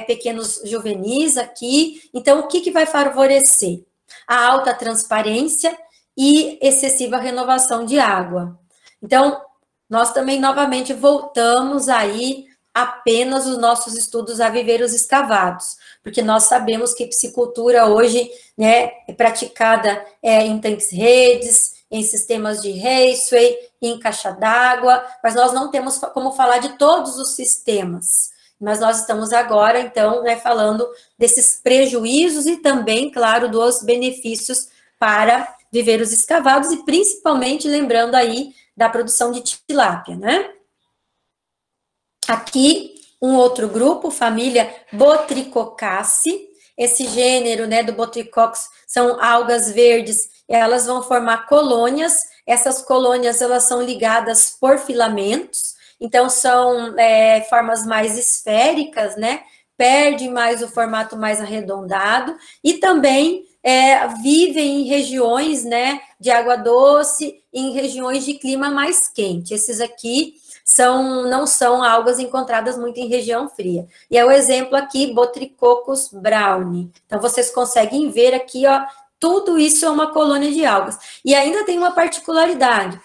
pequenos juvenis aqui. Então, o que vai favorecer? A alta transparência e excessiva renovação de água. Então, nós também, novamente, voltamos aí apenas os nossos estudos a viveiros escavados, porque nós sabemos que piscicultura hoje, né, é praticada em tanques-redes, em sistemas de raceway, em caixa d'água, mas nós não temos como falar de todos os sistemas. Mas nós estamos agora, então, né, falando desses prejuízos e também, claro, dos benefícios para viveiros escavados e principalmente lembrando aí da produção de tilápia, né? Aqui, um outro grupo, família Botricocaceae. Esse gênero, né, do Botricoccus, são algas verdes, elas vão formar colônias. Essas colônias, elas são ligadas por filamentos, então são formas mais esféricas, né? Perde mais o formato mais arredondado, e também vivem em regiões, né, de água doce, em regiões de clima mais quente. Esses aqui não são algas encontradas muito em região fria. E é o exemplo aqui, Botricoccus brownie. Então, vocês conseguem ver aqui, ó, tudo isso é uma colônia de algas. E ainda tem uma particularidade.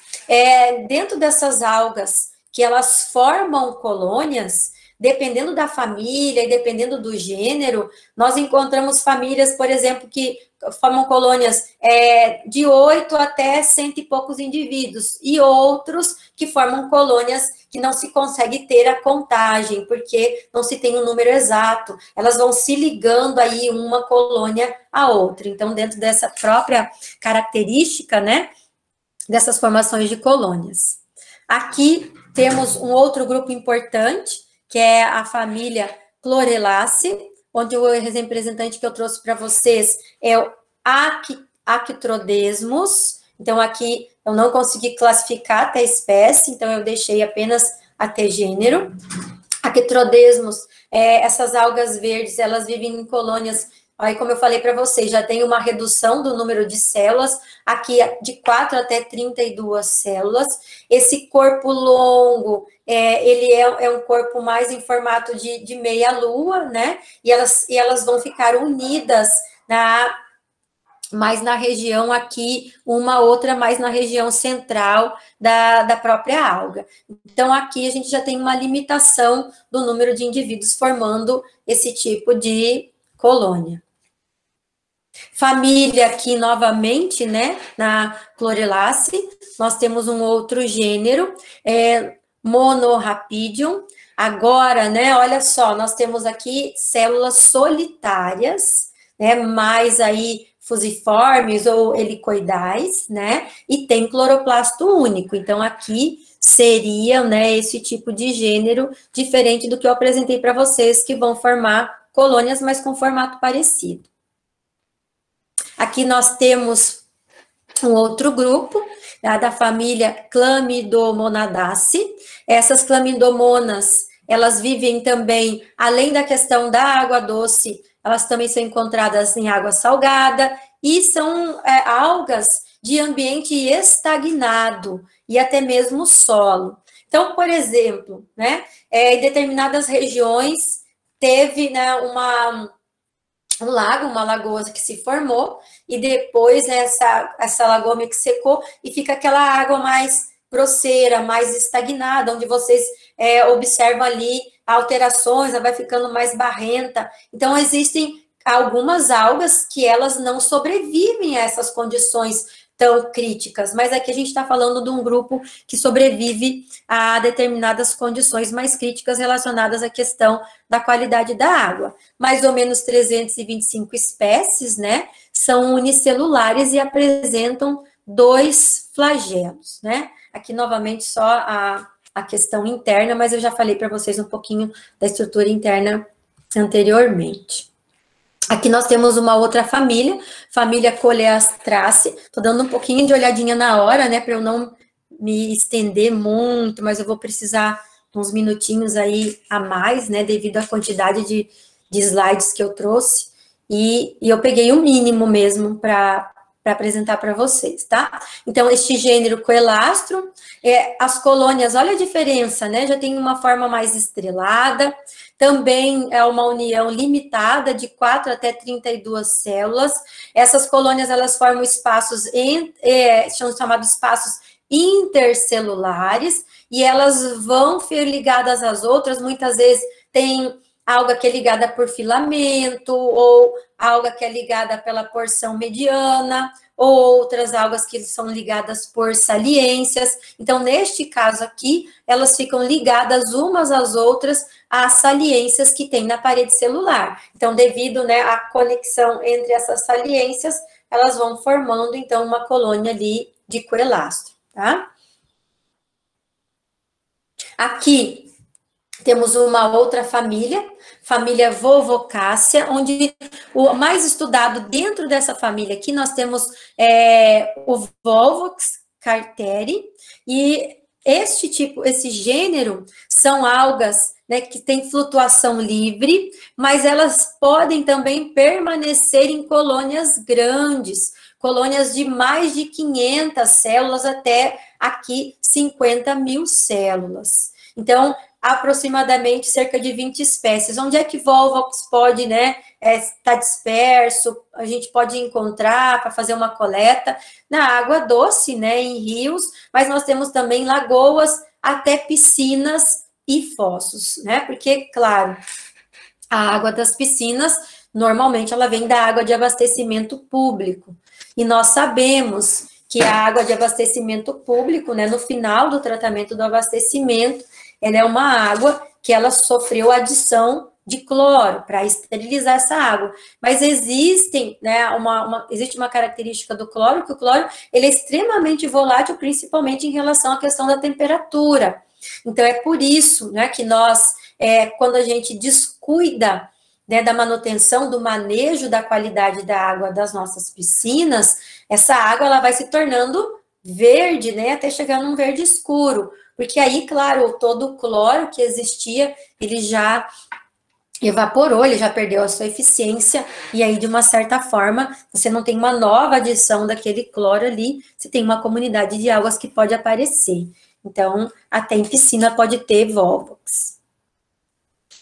Dentro dessas algas, que elas formam colônias, dependendo da família e dependendo do gênero, nós encontramos famílias, por exemplo, que formam colônias de 8 até 100 e poucos indivíduos, e outros que formam colônias que não se consegue ter a contagem, porque não se tem um número exato, elas vão se ligando aí uma colônia à outra. Então, dentro dessa própria característica, né, dessas formações de colônias. Aqui temos um outro grupo importante, que é a família Chlorelaceae, onde o representante que eu trouxe para vocês é o Actrodesmus. Então, aqui eu não consegui classificar até espécie, então eu deixei apenas até gênero. Actrodesmus, essas algas verdes, elas vivem em colônias, aí como eu falei para vocês, já tem uma redução do número de células, aqui de 4 até 32 células. Esse corpo longo, ele é um corpo mais em formato de meia-lua, né? E elas vão ficar unidas mais na região aqui, uma outra mais na região central da própria alga. Então, aqui a gente já tem uma limitação do número de indivíduos formando esse tipo de colônia. Família aqui, novamente, né, na Chlorelaceae, nós temos um outro gênero, Monorapidium. Agora, né, olha só, nós temos aqui células solitárias, né, mais aí fusiformes ou helicoidais, né, e tem cloroplasto único. Então, aqui seria, né, esse tipo de gênero, diferente do que eu apresentei para vocês, que vão formar colônias, mas com formato parecido. Aqui nós temos um outro grupo, da família Chlamydomonadaceae. Essas clamidomonas, elas vivem também, além da questão da água doce, elas também são encontradas em água salgada, e são algas de ambiente estagnado, e até mesmo solo. Então, por exemplo, né, em determinadas regiões, teve, né, um lago, uma lagoa que se formou, e depois, né, essa lagoa meio que secou, e fica aquela água mais grosseira, mais estagnada, onde vocês observam ali alterações, ela vai ficando mais barrenta. Então, existem algumas algas que elas não sobrevivem a essas condições tão críticas, mas aqui a gente está falando de um grupo que sobrevive a determinadas condições mais críticas relacionadas à questão da qualidade da água. Mais ou menos 325 espécies, né, são unicelulares e apresentam 2 flagelos, né? Aqui, novamente, só a questão interna, mas eu já falei para vocês um pouquinho da estrutura interna anteriormente. Aqui nós temos uma outra família Coleastraceae. Estou dando um pouquinho de olhadinha na hora, né, para eu não me estender muito, mas eu vou precisar uns minutinhos aí a mais, né, devido à quantidade de slides que eu trouxe, e eu peguei o mínimo mesmo para apresentar para vocês, tá? Então, este gênero Coelastrum, as colônias, olha a diferença, né, já tem uma forma mais estrelada, também é uma união limitada de 4 até 32 células. Essas colônias, elas formam espaços, são chamados espaços intercelulares, e elas vão ser ligadas às outras, muitas vezes tem alga que é ligada por filamento, ou alga que é ligada pela porção mediana, ou outras algas que são ligadas por saliências. Então, neste caso aqui, elas ficam ligadas umas às outras às saliências que tem na parede celular. Então, devido, né, à conexão entre essas saliências, elas vão formando, então, uma colônia ali de coelastro, tá? Aqui temos uma outra família Volvocácea, onde o mais estudado dentro dessa família aqui, nós temos o Volvox carteri, e esse gênero, são algas, né, que têm flutuação livre, mas elas podem também permanecer em colônias grandes, colônias de mais de 500 células, até aqui 50 mil células. Então, aproximadamente cerca de 20 espécies. Onde é que Volvox pode, né, estar disperso, a gente pode encontrar para fazer uma coleta? Na água doce, né, em rios, mas nós temos também lagoas, até piscinas e fossos, né, porque, claro, a água das piscinas, normalmente ela vem da água de abastecimento público, e nós sabemos que a água de abastecimento público, né, no final do tratamento do abastecimento, ela é uma água que ela sofreu adição de cloro para esterilizar essa água. Mas existe uma característica do cloro, que o cloro ele é extremamente volátil, principalmente em relação à questão da temperatura. Então, é por isso, né, que nós, quando a gente descuida, né, da manutenção, do manejo da qualidade da água das nossas piscinas, essa água ela vai se tornando verde, né, até chegar num verde escuro. Porque aí, claro, todo o cloro que existia, ele já evaporou, ele já perdeu a sua eficiência, e aí, de uma certa forma, você não tem uma nova adição daquele cloro ali, você tem uma comunidade de águas que pode aparecer. Então, até em piscina pode ter Volvox.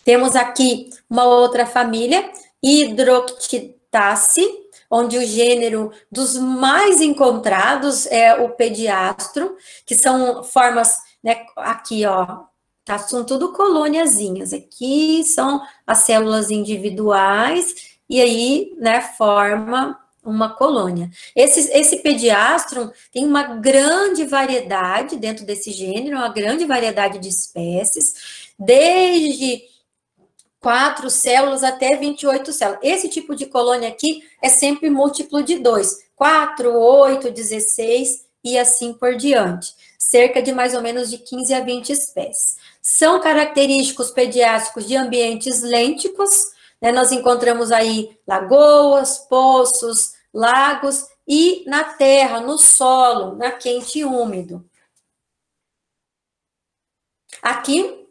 Temos aqui uma outra família, Hydroctitaceae, onde o gênero dos mais encontrados é o Pediastrum, que são formas, né, aqui, ó, tá, são tudo colôniazinhas, aqui são as células individuais, e aí, né, forma uma colônia. Esse Pediastrum tem uma grande variedade dentro desse gênero, uma grande variedade de espécies, desde 4 células até 28 células. Esse tipo de colônia aqui é sempre múltiplo de 2, 4, 8, 16 e assim por diante. Cerca de mais ou menos de 15 a 20 espécies. São característicos pediátricos de ambientes lênticos, né? Nós encontramos aí lagoas, poços, lagos e na terra, no solo, na quente e úmido. Aqui,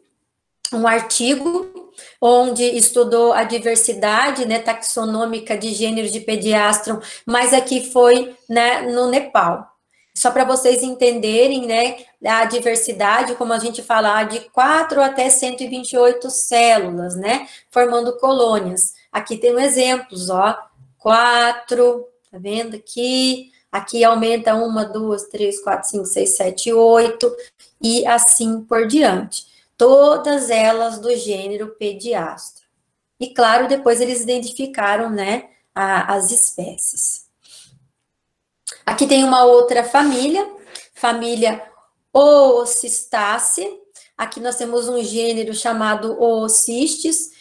um artigo onde estudou a diversidade, né, taxonômica de gêneros de Pediastrum, mas aqui foi, né, no Nepal. Só para vocês entenderem, né, a diversidade, como a gente fala, de 4 até 128 células, né, formando colônias. Aqui tem exemplos, ó, 4, tá vendo aqui? Aqui aumenta 1, 2, 3, 4, 5, 6, 7, 8, e assim por diante. Todas elas do gênero Pediastrum. E, claro, depois eles identificaram, né, as espécies. Aqui tem uma outra família Oocistaceae. Aqui nós temos um gênero chamado Oocistes.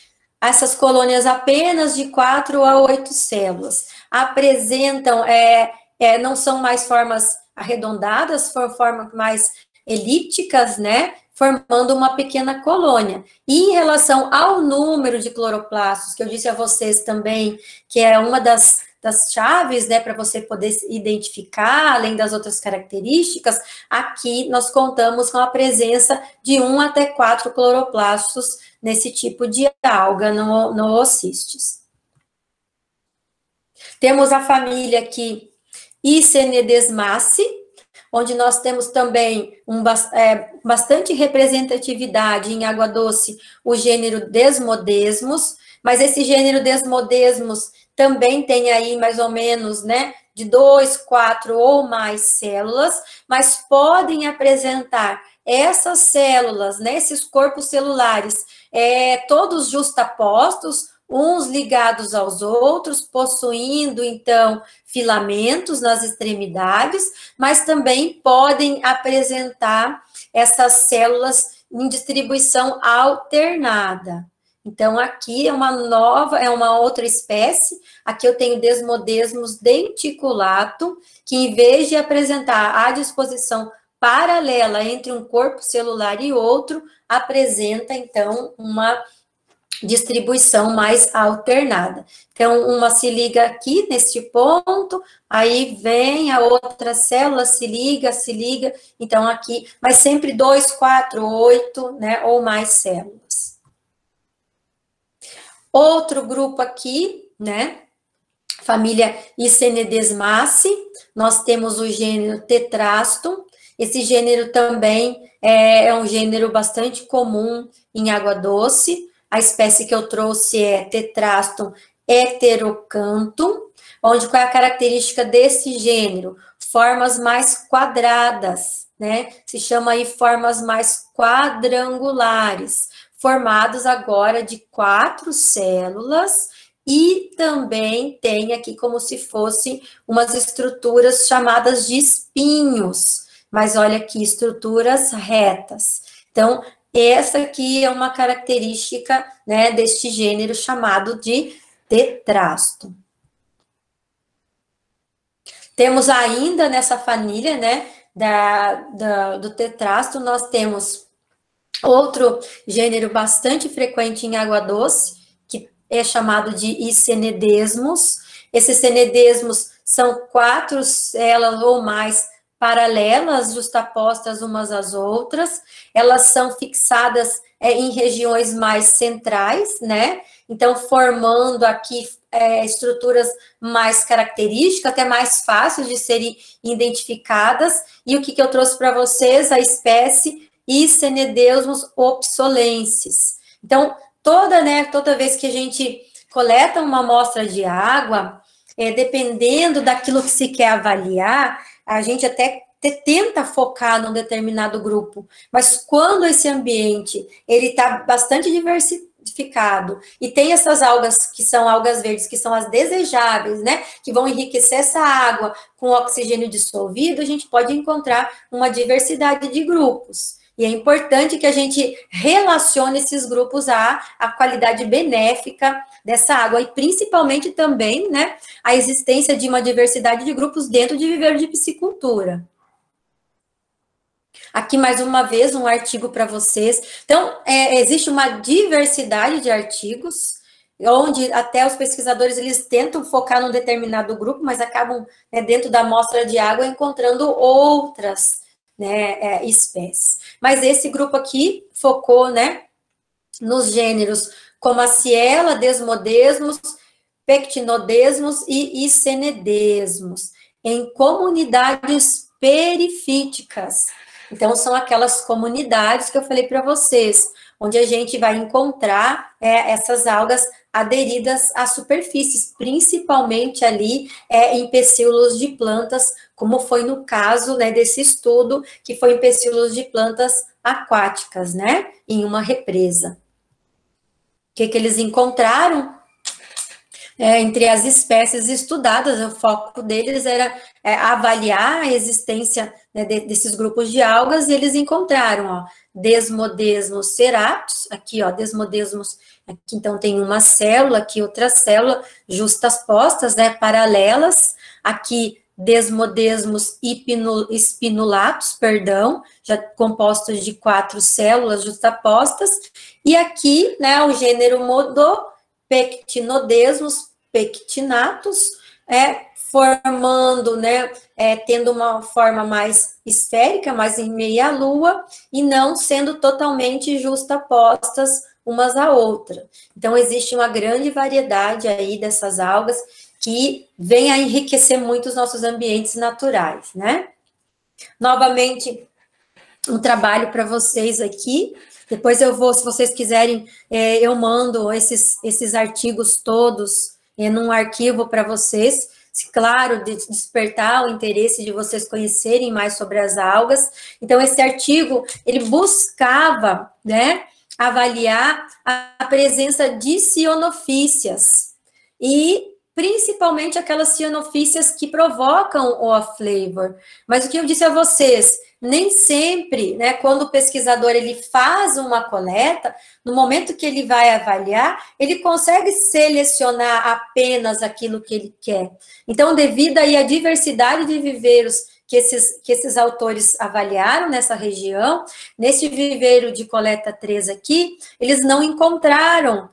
Essas colônias apenas de 4 a 8 células. Apresentam, não são mais formas arredondadas, foram formas mais elípticas, né? Formando uma pequena colônia. E em relação ao número de cloroplastos, que eu disse a vocês também, que é uma das chaves, né, para você poder identificar, além das outras características, aqui nós contamos com a presença de 1 até 4 cloroplastos nesse tipo de alga no Oocistes. Temos a família aqui Icenedesmaceae, onde nós temos também bastante representatividade em água doce, o gênero Desmodesmus, mas esse gênero Desmodesmus também tem aí mais ou menos, né, de 2, 4 ou mais células, mas podem apresentar essas células, né, esses corpos celulares, todos justapostos, uns ligados aos outros, possuindo, então, filamentos nas extremidades, mas também podem apresentar essas células em distribuição alternada. Então, aqui é uma outra espécie. Aqui eu tenho Desmodesmus denticulatum, que em vez de apresentar a disposição paralela entre um corpo celular e outro, apresenta, então, uma distribuição mais alternada. Então, uma se liga aqui, neste ponto, aí vem a outra célula, se liga, então aqui, mas sempre 2, 4, 8, né, ou mais células. Outro grupo aqui, né, família Icenedesmaceae, nós temos o gênero Tetrastum. Esse gênero também é um gênero bastante comum em água doce. A espécie que eu trouxe é Tetrastum heterocanthum, onde qual é a característica desse gênero? Formas mais quadradas, né? Se chama aí formas mais quadrangulares, formados agora de 4 células, e também tem aqui como se fosse umas estruturas chamadas de espinhos, mas olha aqui, estruturas retas. Então, essa aqui é uma característica, né, deste gênero chamado de Tetrastum. Temos ainda nessa família, né, do Tetrastum, nós temos outro gênero bastante frequente em água doce, que é chamado de Icenedesmus. Esses cenedesmus são 4 células ou mais paralelas, justapostas umas às outras. Elas são fixadas em regiões mais centrais, né? Então, formando aqui estruturas mais características, até mais fáceis de serem identificadas. E o que eu trouxe para vocês? A espécie Icenedesmus opsolensis. Então, toda vez que a gente coleta uma amostra de água, dependendo daquilo que se quer avaliar, a gente até tenta focar num determinado grupo, mas quando esse ambiente ele está bastante diversificado e tem essas algas que são algas verdes, que são as desejáveis, né, que vão enriquecer essa água com oxigênio dissolvido, a gente pode encontrar uma diversidade de grupos. E é importante que a gente relacione esses grupos à qualidade benéfica dessa água, e principalmente também, né, a existência de uma diversidade de grupos dentro de viveiro de piscicultura. Aqui, mais uma vez, um artigo para vocês. Então, existe uma diversidade de artigos, onde até os pesquisadores, eles tentam focar num determinado grupo, mas acabam, né, dentro da amostra de água, encontrando outras, né, espécies. Mas esse grupo aqui focou, né, nos gêneros Comaciella, Desmodesmus, Pectinodesmus e Icenedesmus, em comunidades perifíticas. Então, são aquelas comunidades que eu falei para vocês, onde a gente vai encontrar essas algas aderidas às superfícies, principalmente ali em pecíolos de plantas, como foi no caso, né, desse estudo, que foi em pecíolos de plantas aquáticas, né, em uma represa. que eles encontraram entre as espécies estudadas. O foco deles era avaliar a existência, né, desses grupos de algas, e eles encontraram, ó, Desmodesmus ceratus, aqui, ó, Desmodesmus, aqui então tem uma célula, aqui outra célula, justaspostas, né, paralelas, aqui Desmodesmus spinulatus, perdão, já compostos de 4 células justapostas, e aqui, né, o gênero Pectinodesmus pectinatus, formando, né, tendo uma forma mais esférica, mais em meia-lua, e não sendo totalmente justapostas umas à outra. Então, existe uma grande variedade aí dessas algas que vem a enriquecer muito os nossos ambientes naturais, né? Novamente, um trabalho para vocês aqui. Depois eu vou, se vocês quiserem, eu mando esses artigos todos num arquivo para vocês. Claro, de despertar o interesse de vocês conhecerem mais sobre as algas. Então, esse artigo, ele buscava, né, avaliar a presença de cianofícias e principalmente aquelas cianofícias que provocam o off-flavor. Mas o que eu disse a vocês, nem sempre, né, quando o pesquisador ele faz uma coleta, no momento que ele vai avaliar, ele consegue selecionar apenas aquilo que ele quer. Então, devido aí à diversidade de viveiros que esses autores avaliaram nessa região, nesse viveiro de coleta 3 aqui, eles não encontraram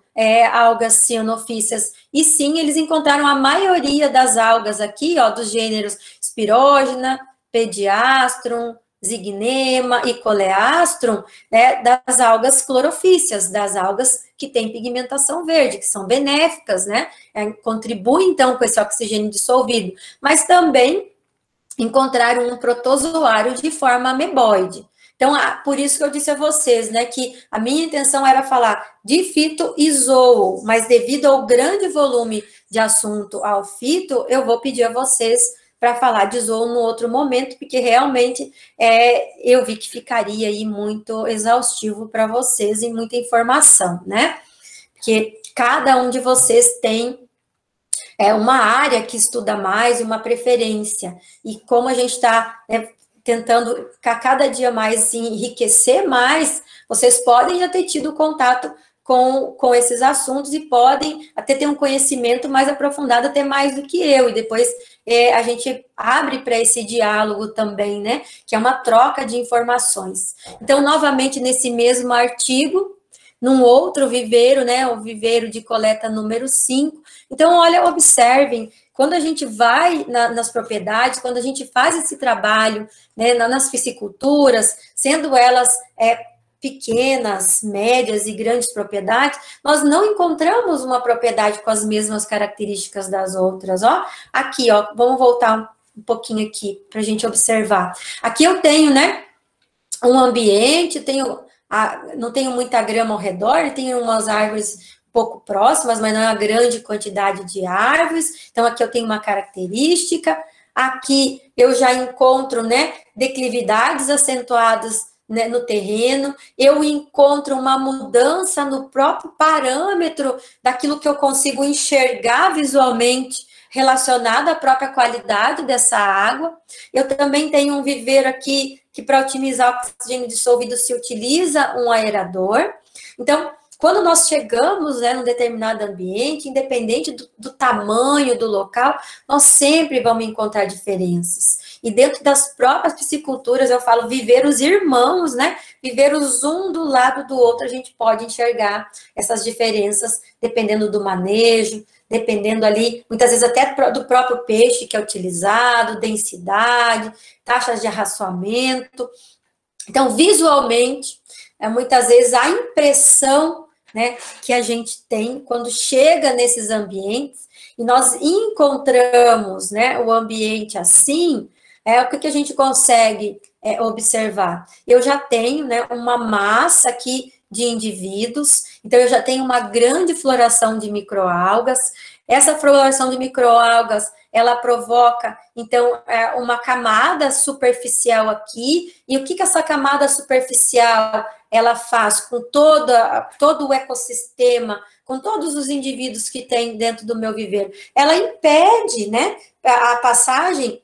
algas cianofícias, e sim, eles encontraram a maioria das algas aqui, ó, dos gêneros Spirogyna, Pediastrum, Zygnema e Coleastrum, né, das algas clorofíceas, das algas que têm pigmentação verde, que são benéficas, né, contribuem, então, com esse oxigênio dissolvido, mas também encontraram um protozoário de forma ameboide. Então, por isso que eu disse a vocês, né, que a minha intenção era falar de fito e zoo, mas devido ao grande volume de assunto ao fito, eu vou pedir a vocês para falar de zoo no outro momento, porque realmente eu vi que ficaria aí muito exaustivo para vocês e muita informação, né? Porque cada um de vocês tem uma área que estuda mais, uma preferência, e como a gente está tentando cada dia mais enriquecer mais, vocês podem já ter tido contato com esses assuntos e podem até ter um conhecimento mais aprofundado, até mais do que eu, e depois a gente abre para esse diálogo também, né, que é uma troca de informações. Então, novamente, nesse mesmo artigo, num outro viveiro, né, o viveiro de coleta número 5, então, olha, observem, quando a gente vai nas propriedades, quando a gente faz esse trabalho, né, nas pisciculturas, sendo elas pequenas, médias e grandes propriedades, nós não encontramos uma propriedade com as mesmas características das outras, ó. Aqui, ó, vamos voltar um pouquinho aqui para a gente observar. Aqui eu tenho, né, um ambiente, não tenho muita grama ao redor, tenho umas árvores um pouco próximas, mas não é uma grande quantidade de árvores. Então, aqui eu tenho uma característica. Aqui eu já encontro, né, declividades acentuadas, né, no terreno. Eu encontro uma mudança no próprio parâmetro daquilo que eu consigo enxergar visualmente relacionado à própria qualidade dessa água. Eu também tenho um viveiro aqui que, para otimizar o oxigênio dissolvido, se utiliza um aerador. Então, quando nós chegamos, né, num determinado ambiente, independente do tamanho do local, nós sempre vamos encontrar diferenças. E dentro das próprias pisciculturas, eu falo viveiros irmãos, né? Viveiros um do lado do outro, a gente pode enxergar essas diferenças, dependendo do manejo, dependendo ali, muitas vezes até do próprio peixe que é utilizado, densidade, taxas de arraçoamento. Então, visualmente, muitas vezes a impressão, né, que a gente tem quando chega nesses ambientes e nós encontramos, né, o ambiente assim, o que a gente consegue observar? Eu já tenho, né, uma massa aqui de indivíduos, então eu já tenho uma grande floração de microalgas. Essa floração de microalgas, ela provoca, então, uma camada superficial aqui. E o que essa camada superficial ela faz com todo o ecossistema, com todos os indivíduos que tem dentro do meu viveiro? Ela impede, né, a passagem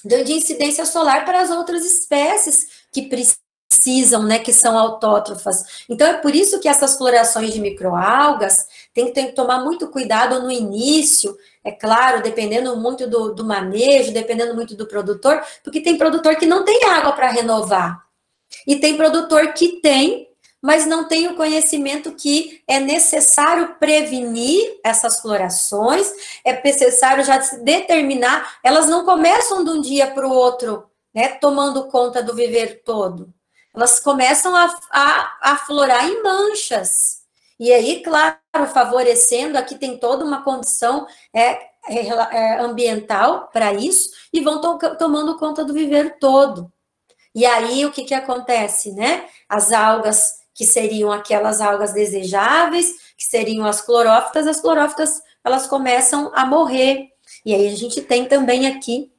de incidência solar para as outras espécies que precisam, né, que são autótrofas. Então, é por isso que essas florações de microalgas tem que tomar muito cuidado no início, é claro, dependendo muito do manejo, dependendo muito do produtor, porque tem produtor que não tem água para renovar, e tem produtor que tem, mas não tem o conhecimento que é necessário prevenir essas florações, é necessário já determinar, elas não começam de um dia para o outro, né, tomando conta do viveiro todo. Elas começam a florar em manchas. E aí, claro, favorecendo, aqui tem toda uma condição ambiental para isso, e vão tomando conta do viveiro todo. E aí, o que acontece, né? As algas, que seriam aquelas algas desejáveis, que seriam as clorófitas, elas começam a morrer. E aí, a gente tem também aqui,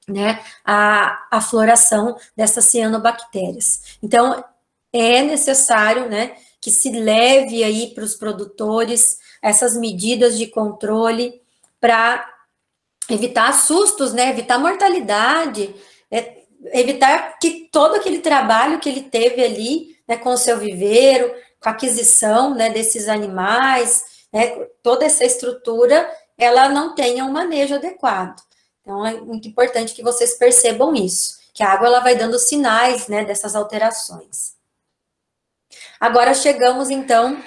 né, a floração dessas cianobactérias. Então, é necessário, né, que se leve aí para os produtores essas medidas de controle para evitar sustos, né, evitar mortalidade, evitar que todo aquele trabalho que ele teve ali, né, com o seu viveiro, com a aquisição, né, desses animais, né, toda essa estrutura, ela não tenha um manejo adequado. Então, é muito importante que vocês percebam isso, que a água ela vai dando sinais, né, dessas alterações. Agora chegamos, então,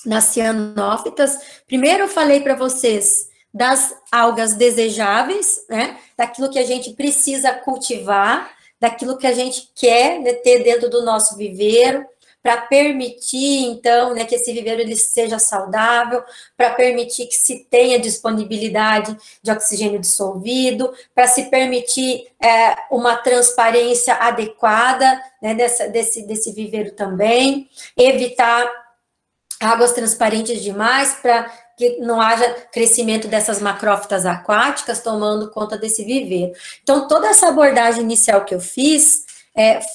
nas cianófitas. Primeiro eu falei para vocês das algas desejáveis, né, daquilo que a gente precisa cultivar, daquilo que a gente quer, né, ter dentro do nosso viveiro, para permitir, então, né, que esse viveiro ele seja saudável, para permitir que se tenha disponibilidade de oxigênio dissolvido, para se permitir uma transparência adequada, né, desse viveiro também, evitar águas transparentes demais para que não haja crescimento dessas macrófitas aquáticas tomando conta desse viveiro. Então, toda essa abordagem inicial que eu fiz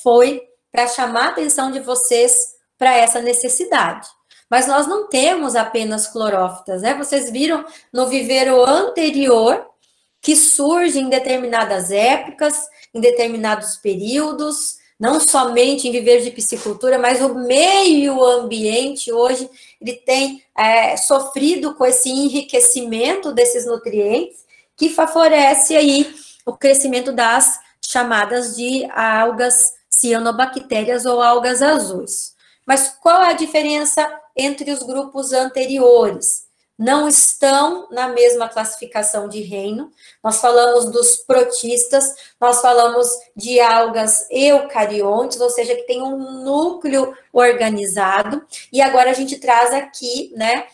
foi para chamar a atenção de vocês para essa necessidade. Mas nós não temos apenas clorófitas, né? Vocês viram no viveiro anterior que surge em determinadas épocas, em determinados períodos, não somente em viveiros de piscicultura, mas o meio ambiente hoje, ele tem sofrido com esse enriquecimento desses nutrientes, que favorece aí o crescimento das chamadas de algas cianobactérias ou algas azuis. Mas qual a diferença entre os grupos anteriores? Não estão na mesma classificação de reino. Nós falamos dos protistas, nós falamos de algas eucariontes, ou seja, que tem um núcleo organizado, e agora a gente traz aqui, né,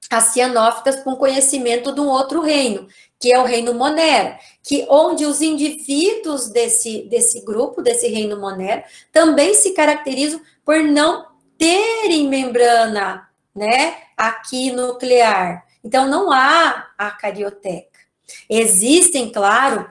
as cianófitas com conhecimento de um outro reino, que é o reino Monera, que onde os indivíduos desse grupo, desse reino Monera, também se caracterizam por não terem membrana, né, aqui nuclear. Então, não há a carioteca. Existem, claro,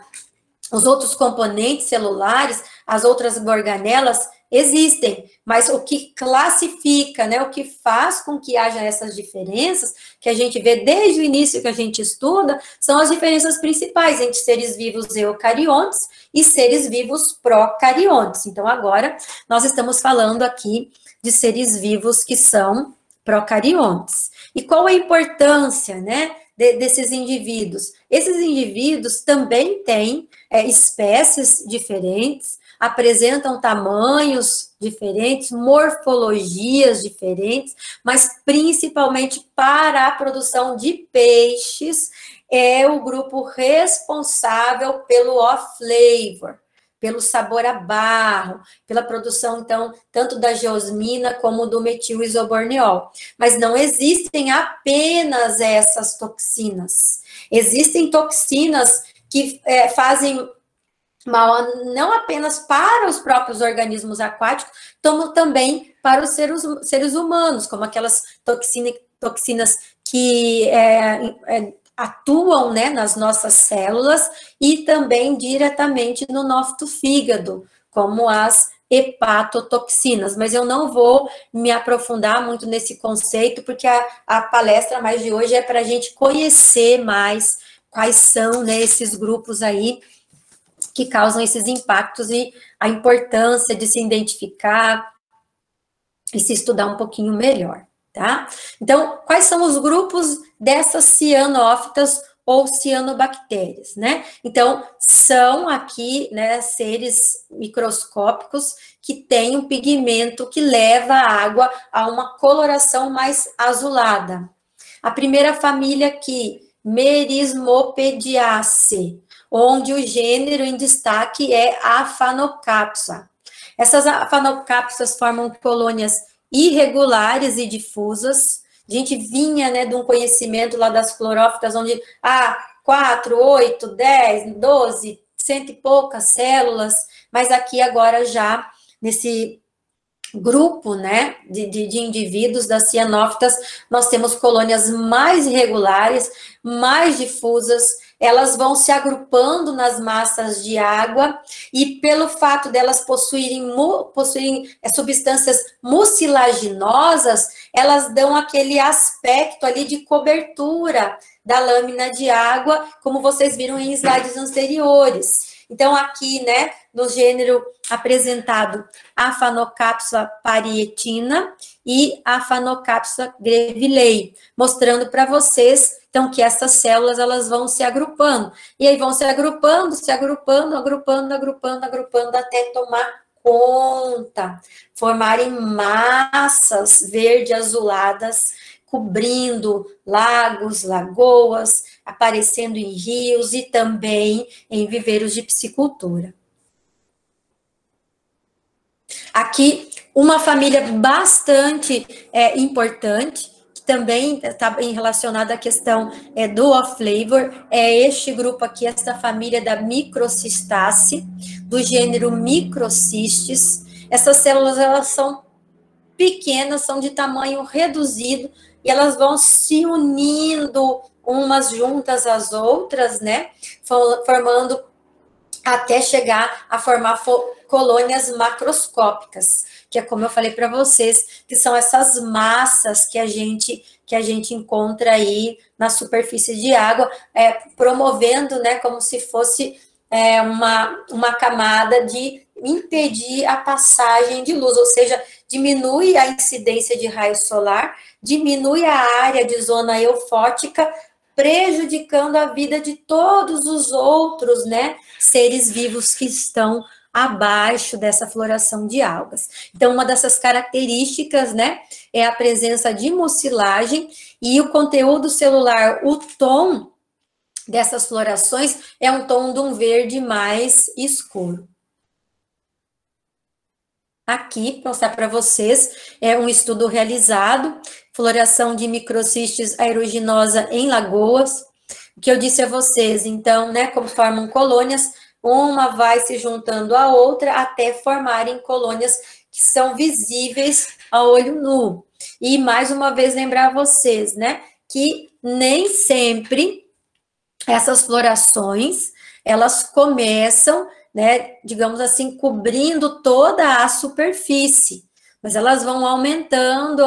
os outros componentes celulares, as outras organelas existem, mas o que classifica, né, o que faz com que haja essas diferenças, que a gente vê desde o início que a gente estuda, são as diferenças principais entre seres vivos eucariontes e seres vivos procariontes. Então, agora, nós estamos falando aqui de seres vivos que são procariontes. E qual a importância, né, desses indivíduos? Esses indivíduos também têm espécies diferentes, apresentam tamanhos diferentes, morfologias diferentes, mas principalmente para a produção de peixes, é o grupo responsável pelo off-flavor, pelo sabor a barro, pela produção, então, tanto da geosmina como do metil-isoborneol. Mas não existem apenas essas toxinas. Existem toxinas que fazem mal não apenas para os próprios organismos aquáticos, como também para os seres humanos, como aquelas toxinas que atuam, né, nas nossas células e também diretamente no nosso fígado, como as hepatotoxinas, mas eu não vou me aprofundar muito nesse conceito, porque a palestra mais de hoje é para a gente conhecer mais quais são, né, esses grupos aí que causam esses impactos e a importância de se identificar e se estudar um pouquinho melhor, tá? Então, quais são os grupos dessas cianófitas ou cianobactérias, né? Então, são aqui, né, seres microscópicos que têm um pigmento que leva a água a uma coloração mais azulada. A primeira família aqui, Merismopediaceae, onde o gênero em destaque é Aphanocapsa. Essas afanocápsulas formam colônias irregulares e difusas. A gente vinha, né, de um conhecimento lá das clorófitas, onde 4, 8, 10, 12, cento e poucas células, mas aqui agora já nesse grupo, né, de indivíduos das cianófitas, nós temos colônias mais irregulares, mais difusas, elas vão se agrupando nas massas de água, e pelo fato delas possuírem substâncias mucilaginosas, elas dão aquele aspecto ali de cobertura da lâmina de água, como vocês viram em slides anteriores. Então, aqui, né, no gênero apresentado, Aphanocapsula parietina e Aphanocapsula grevillei, mostrando para vocês, então, que essas células, elas vão se agrupando, e aí vão se agrupando, agrupando, até tomar conta, formarem massas verde-azuladas, cobrindo lagos, lagoas, aparecendo em rios e também em viveiros de piscicultura. Aqui, uma família bastante importante, que também está bem relacionada à questão do off-flavor, é este grupo aqui, esta família da Microcistaceae, do gênero Microcistes. Essas células, elas são pequenas, são de tamanho reduzido, e elas vão se unindo umas juntas às outras, né, formando até chegar a formar colônias macroscópicas, que é como eu falei para vocês, que são essas massas que a gente encontra aí na superfície de água, promovendo, né, como se fosse uma camada de impedir a passagem de luz, ou seja, diminui a incidência de raio solar, diminui a área de zona eufótica, prejudicando a vida de todos os outros, né, seres vivos que estão abaixo dessa floração de algas. Então, uma dessas características, né, é a presença de mucilagem e o conteúdo celular, o tom dessas florações é um tom de um verde mais escuro. Aqui, vou mostrar para vocês, é um estudo realizado, floração de microcistes aeruginosa em lagoas, que eu disse a vocês, então, né, como formam colônias, uma vai se juntando à outra até formarem colônias que são visíveis a olho nu. E, mais uma vez, lembrar vocês, né, que nem sempre essas florações, elas começam, né, digamos assim, cobrindo toda a superfície, mas elas vão aumentando,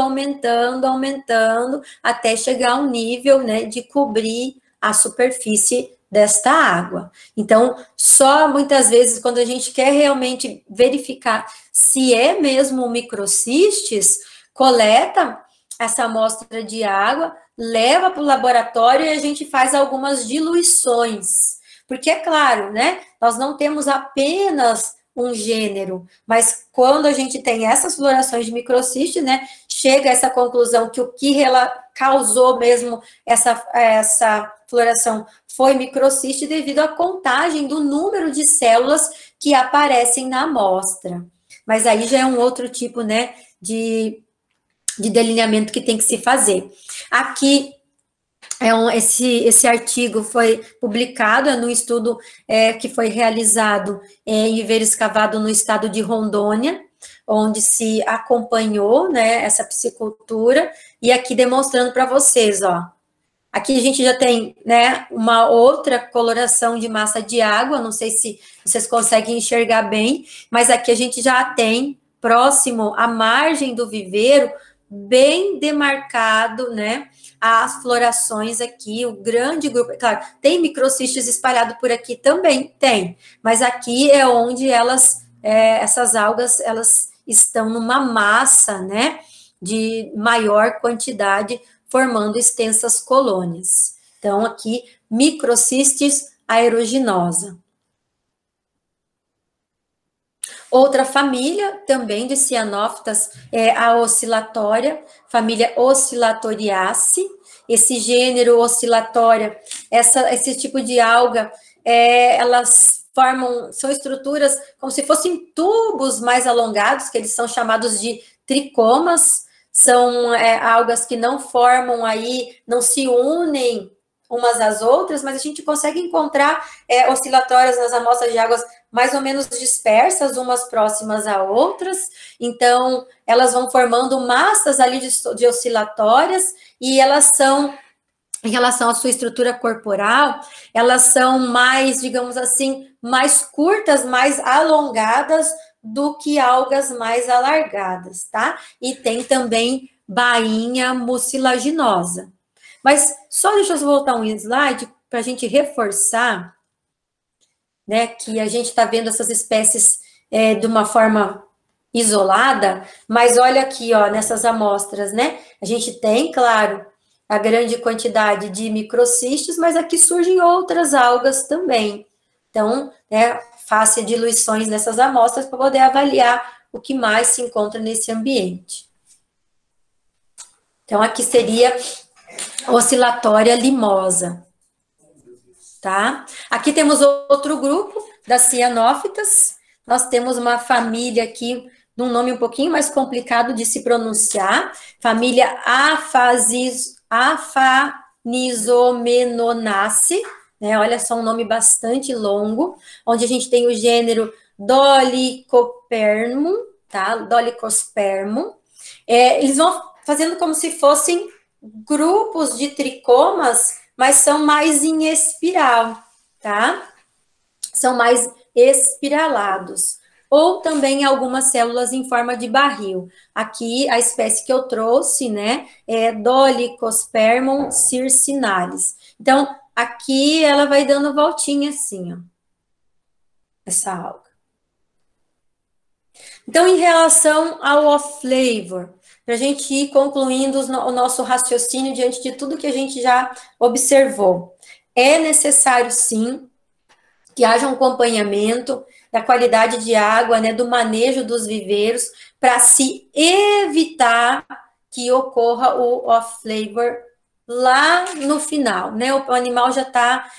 até chegar a um nível, né, de cobrir a superfície desta água. Então, só muitas vezes, quando a gente quer realmente verificar se é mesmo um microcistes, coleta essa amostra de água, leva para o laboratório e a gente faz algumas diluições. Porque, é claro, né, nós não temos apenas um gênero, mas quando a gente tem essas florações de microcistes, né, chega a essa conclusão que o que ela causou mesmo essa floração foi microcistes devido à contagem do número de células que aparecem na amostra. Mas aí já é um outro tipo, né, de delineamento que tem que se fazer. Aqui, esse artigo foi publicado no estudo que foi realizado em viveiro escavado no estado de Rondônia, onde se acompanhou, né, essa piscicultura, e aqui demonstrando para vocês, ó, Aqui a gente já tem, né, uma outra coloração de massa de água, não sei se vocês conseguem enxergar bem, mas aqui a gente já tem, próximo à margem do viveiro, bem demarcado, né, as florações aqui, o grande grupo, claro, tem microcistos espalhado por aqui também, tem, mas aqui é onde essas algas, elas estão numa massa, né, de maior quantidade, formando extensas colônias. Então, aqui, microcistis aeruginosa. Outra família, também de cianófitas, é a oscilatória, família Oscillatoriaceae. Esse gênero oscilatória, esse tipo de alga, elas são estruturas como se fossem tubos mais alongados, que eles são chamados de tricomas, são algas que não formam aí, não se unem umas às outras, mas a gente consegue encontrar oscilatórias nas amostras de águas mais ou menos dispersas, umas próximas a outras, então elas vão formando massas ali de oscilatórias, e elas são, em relação à sua estrutura corporal, elas são mais, digamos assim, mais curtas, mais alongadas do que algas mais alargadas, tá? E tem também bainha mucilaginosa. Mas só deixa eu voltar um slide para a gente reforçar, né, que a gente está vendo essas espécies de uma forma isolada, mas olha aqui, ó, nessas amostras, né? A gente tem, claro, a grande quantidade de microcistos, mas aqui surgem outras algas também. Então, faça diluições nessas amostras para poder avaliar o que mais se encontra nesse ambiente. Então, aqui seria oscilatória limosa, tá? Aqui temos outro grupo das cianófitas. Nós temos uma família aqui, num nome um pouquinho mais complicado de se pronunciar, família Aphanizomenaceae, né? Olha só, um nome bastante longo, onde a gente tem o gênero Dolichospermum, tá? Dolichospermum. Eles vão fazendo como se fossem grupos de tricomas, mas são mais em espiral, tá? São mais espiralados. Ou também algumas células em forma de barril. Aqui, a espécie que eu trouxe, né, é Dolichospermum circinalis. Então, aqui ela vai dando voltinha assim, ó, essa alga. Então, em relação ao off-flavor, para a gente ir concluindo o nosso raciocínio diante de tudo que a gente já observou, é necessário, sim, que haja um acompanhamento da qualidade de água, né, do manejo dos viveiros, para se evitar que ocorra o off-flavor lá no final, né? O animal já está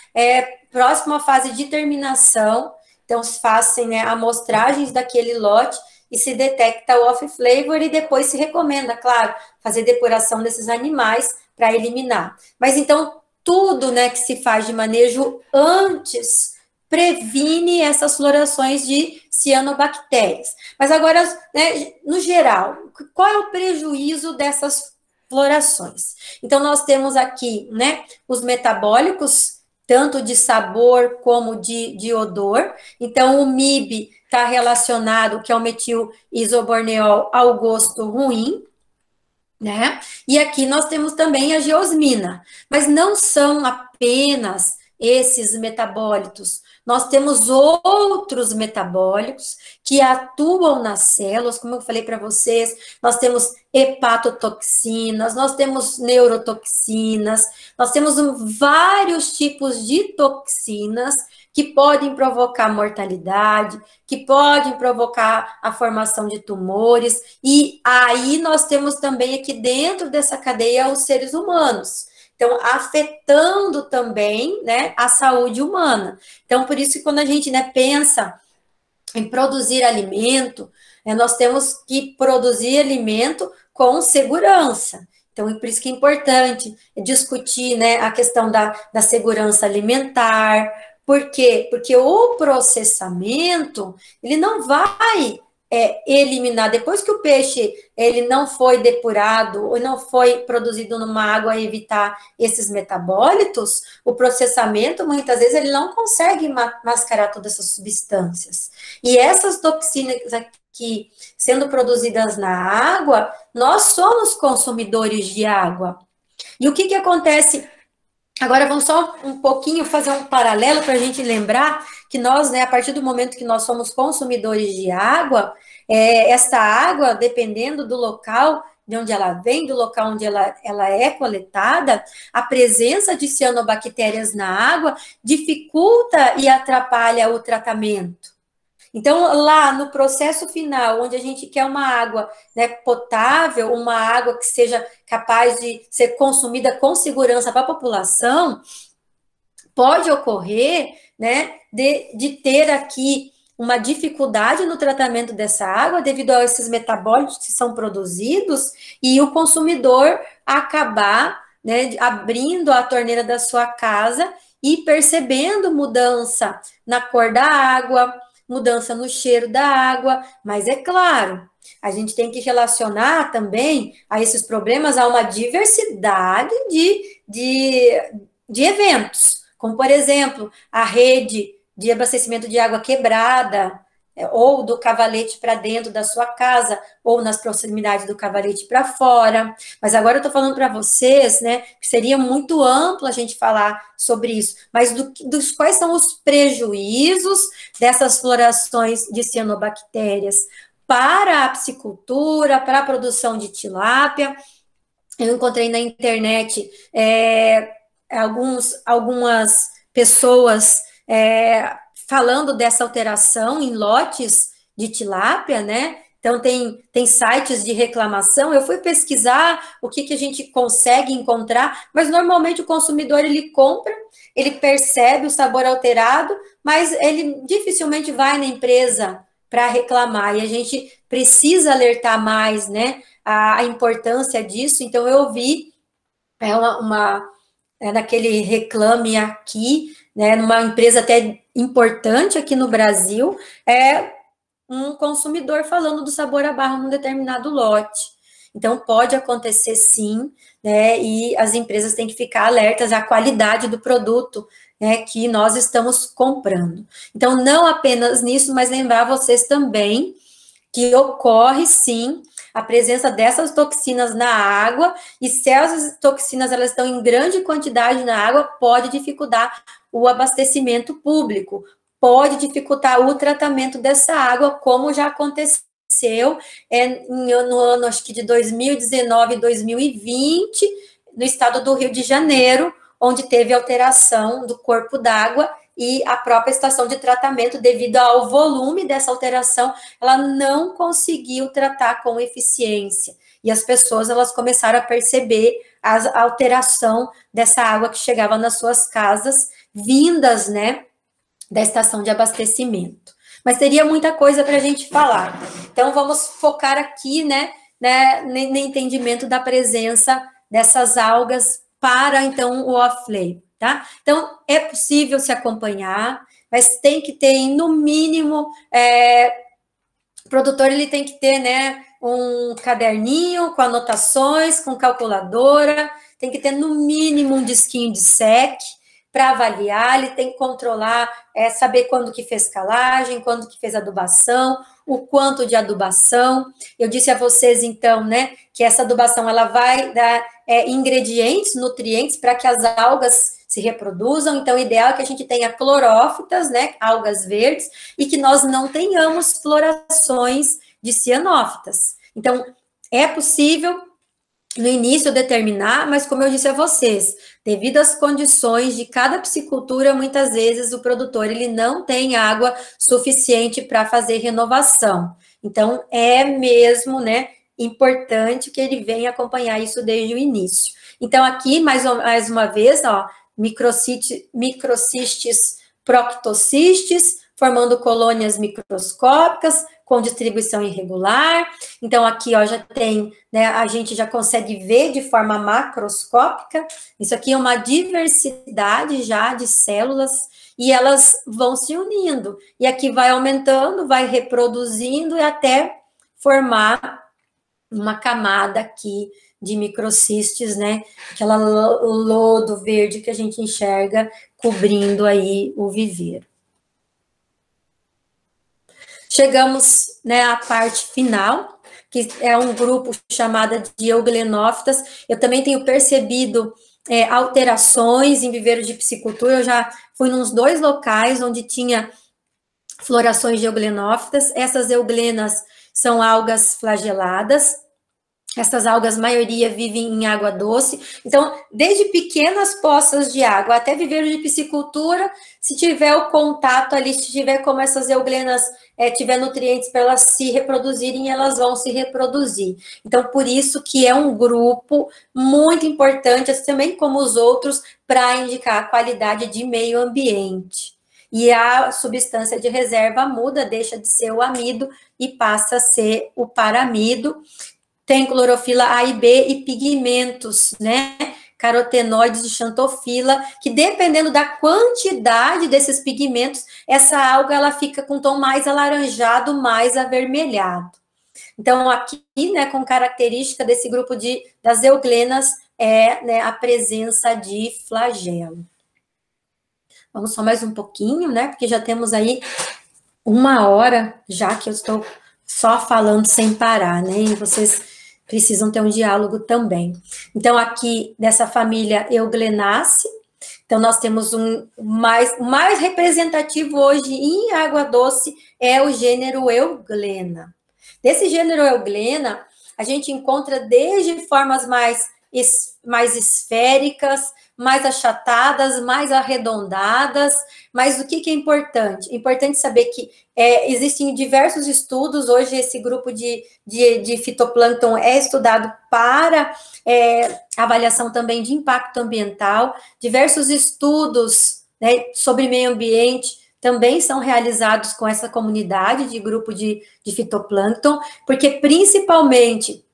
próximo à fase de terminação, então se fazem, né, amostragens daquele lote e se detecta o off-flavor e depois se recomenda, claro, fazer depuração desses animais para eliminar. Mas então, tudo, né, que se faz de manejo antes previne essas florações de cianobactérias. Mas agora, né, no geral, qual é o prejuízo dessas florações? Então, nós temos aqui, né, os metabólicos, tanto de sabor como de odor. Então, o MIB está relacionado, que é o metil isoborneol, ao gosto ruim, né? E aqui nós temos também a geosmina, mas não são apenas esses metabólitos. Nós temos outros metabólicos que atuam nas células, como eu falei para vocês, nós temos hepatotoxinas, nós temos neurotoxinas, nós temos vários tipos de toxinas que podem provocar mortalidade, que podem provocar a formação de tumores, e aí nós temos também aqui dentro dessa cadeia os seres humanos. Então, afetando também, né, a saúde humana. Então, por isso que quando a gente, né, pensa em produzir alimento, nós temos que produzir alimento com segurança. Então, por isso que é importante discutir, né, a questão da segurança alimentar. Por quê? Porque o processamento, ele não vai eliminar, depois que o peixe ele não foi depurado ou não foi produzido numa água, evitar esses metabólitos, o processamento, muitas vezes, ele não consegue mascarar todas essas substâncias. E essas toxinas aqui, sendo produzidas na água, nós somos consumidores de água. E o que acontece? Agora, vamos só um pouquinho fazer um paralelo para a gente lembrar que nós, né, a partir do momento que nós somos consumidores de água, essa água, dependendo do local de onde ela vem, do local onde ela é coletada, a presença de cianobactérias na água dificulta e atrapalha o tratamento. Então, lá no processo final, onde a gente quer uma água, né, potável, uma água que seja capaz de ser consumida com segurança para a população, pode ocorrer, né, de ter aqui uma dificuldade no tratamento dessa água devido a esses metabólitos que são produzidos e o consumidor acabar, né, abrindo a torneira da sua casa e percebendo mudança na cor da água, mudança no cheiro da água, mas é claro, a gente tem que relacionar também a esses problemas a uma diversidade de eventos, como, por exemplo, a rede de abastecimento de água quebrada, ou do cavalete para dentro da sua casa, ou nas proximidades do cavalete para fora. Mas agora eu estou falando para vocês, né, que seria muito amplo a gente falar sobre isso, mas dos quais são os prejuízos dessas florações de cianobactérias para a piscicultura, para a produção de tilápia. Eu encontrei na internet algumas pessoas falando dessa alteração em lotes de tilápia, né? Então, tem sites de reclamação. Eu fui pesquisar o que a gente consegue encontrar, mas normalmente o consumidor, ele compra, ele percebe o sabor alterado, mas ele dificilmente vai na empresa para reclamar, e a gente precisa alertar mais, né, a importância disso. Então, eu vi naquele Reclame Aqui, né, numa empresa até importante aqui no Brasil, um consumidor falando do sabor à barra num determinado lote. Então, pode acontecer sim, né, e as empresas têm que ficar alertas à qualidade do produto, né, que nós estamos comprando. Então, não apenas nisso, mas lembrar vocês também que ocorre sim a presença dessas toxinas na água, e se essas toxinas elas estão em grande quantidade na água, pode dificultar o abastecimento público, pode dificultar o tratamento dessa água, como já aconteceu no ano, acho que de 2019 e 2020, no estado do Rio de Janeiro, onde teve alteração do corpo d'água, e a própria estação de tratamento, devido ao volume dessa alteração, ela não conseguiu tratar com eficiência. E as pessoas, elas começaram a perceber a alteração dessa água que chegava nas suas casas, vindas, né, da estação de abastecimento. Mas teria muita coisa para a gente falar. Então, vamos focar aqui, né, no entendimento da presença dessas algas para, então, o off-flavor. Tá? Então, é possível se acompanhar, mas tem que ter, no mínimo, o produtor ele tem que ter, né, um caderninho com anotações, com calculadora, tem que ter, no mínimo, um disquinho de SEC para avaliar, ele tem que controlar, saber quando que fez calagem, quando que fez adubação, o quanto de adubação. Eu disse a vocês, então, né, que essa adubação ela vai dar ingredientes, nutrientes para que as algas se reproduzam. Então, o ideal é que a gente tenha clorófitas, né, algas verdes, e que nós não tenhamos florações de cianófitas. Então, é possível, no início, determinar, mas como eu disse a vocês, devido às condições de cada piscicultura, muitas vezes o produtor ele não tem água suficiente para fazer renovação. Então, é mesmo, né, importante que ele venha acompanhar isso desde o início. Então, aqui, mais uma vez, ó, microcistes proctocistes, formando colônias microscópicas, com distribuição irregular. Então, aqui, ó, já tem, né, a gente já consegue ver de forma macroscópica. Isso aqui é uma diversidade já de células, e elas vão se unindo. E aqui vai aumentando, vai reproduzindo, e até formar uma camada aqui de microcistes, né? Aquela lodo verde que a gente enxerga cobrindo aí o viveiro. Chegamos, né, à parte final, que é um grupo chamado de euglenofitas. Eu também tenho percebido alterações em viveiros de piscicultura. Eu já fui nos 2 locais onde tinha florações de euglenofitas. Essas euglenas são algas flageladas. Essas algas, a maioria, vivem em água doce. Então, desde pequenas poças de água até viveiro de piscicultura, se tiver o contato ali, se tiver como essas euglenas tiver nutrientes para elas se reproduzirem, elas vão se reproduzir. Então, por isso que é um grupo muito importante, assim também como os outros, para indicar a qualidade de meio ambiente. E a substância de reserva muda, deixa de ser o amido e passa a ser o paramido. Tem clorofila A e B e pigmentos, né? Carotenoides de xantofila, que dependendo da quantidade desses pigmentos, essa alga ela fica com um tom mais alaranjado, mais avermelhado. Então, aqui, né, com característica desse grupo das euglenas, né, a presença de flagelo. Vamos só mais um pouquinho, né? Porque já temos aí 1 hora, já que eu estou só falando sem parar, né? E vocês precisam ter um diálogo também. Então, aqui, dessa família Euglenaceae, então, nós temos o mais representativo hoje em água doce é o gênero Euglena. Desse gênero Euglena, a gente encontra desde formas mais esféricas, mais achatadas, mais arredondadas, mas o que é importante? É importante saber que existem diversos estudos, hoje esse grupo de fitoplâncton é estudado para avaliação também de impacto ambiental, diversos estudos, né, sobre meio ambiente também são realizados com essa comunidade de grupo de fitoplâncton, porque principalmente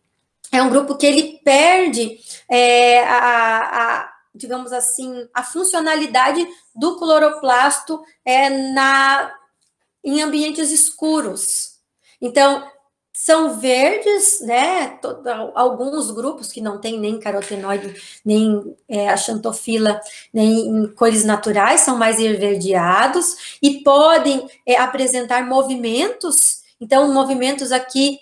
é um grupo que ele perde digamos assim, a funcionalidade do cloroplasto em ambientes escuros. Então, são verdes, né? Alguns grupos que não têm nem carotenoide, nem a xantofila, nem em cores naturais, são mais esverdeados e podem apresentar movimentos. Então, movimentos aqui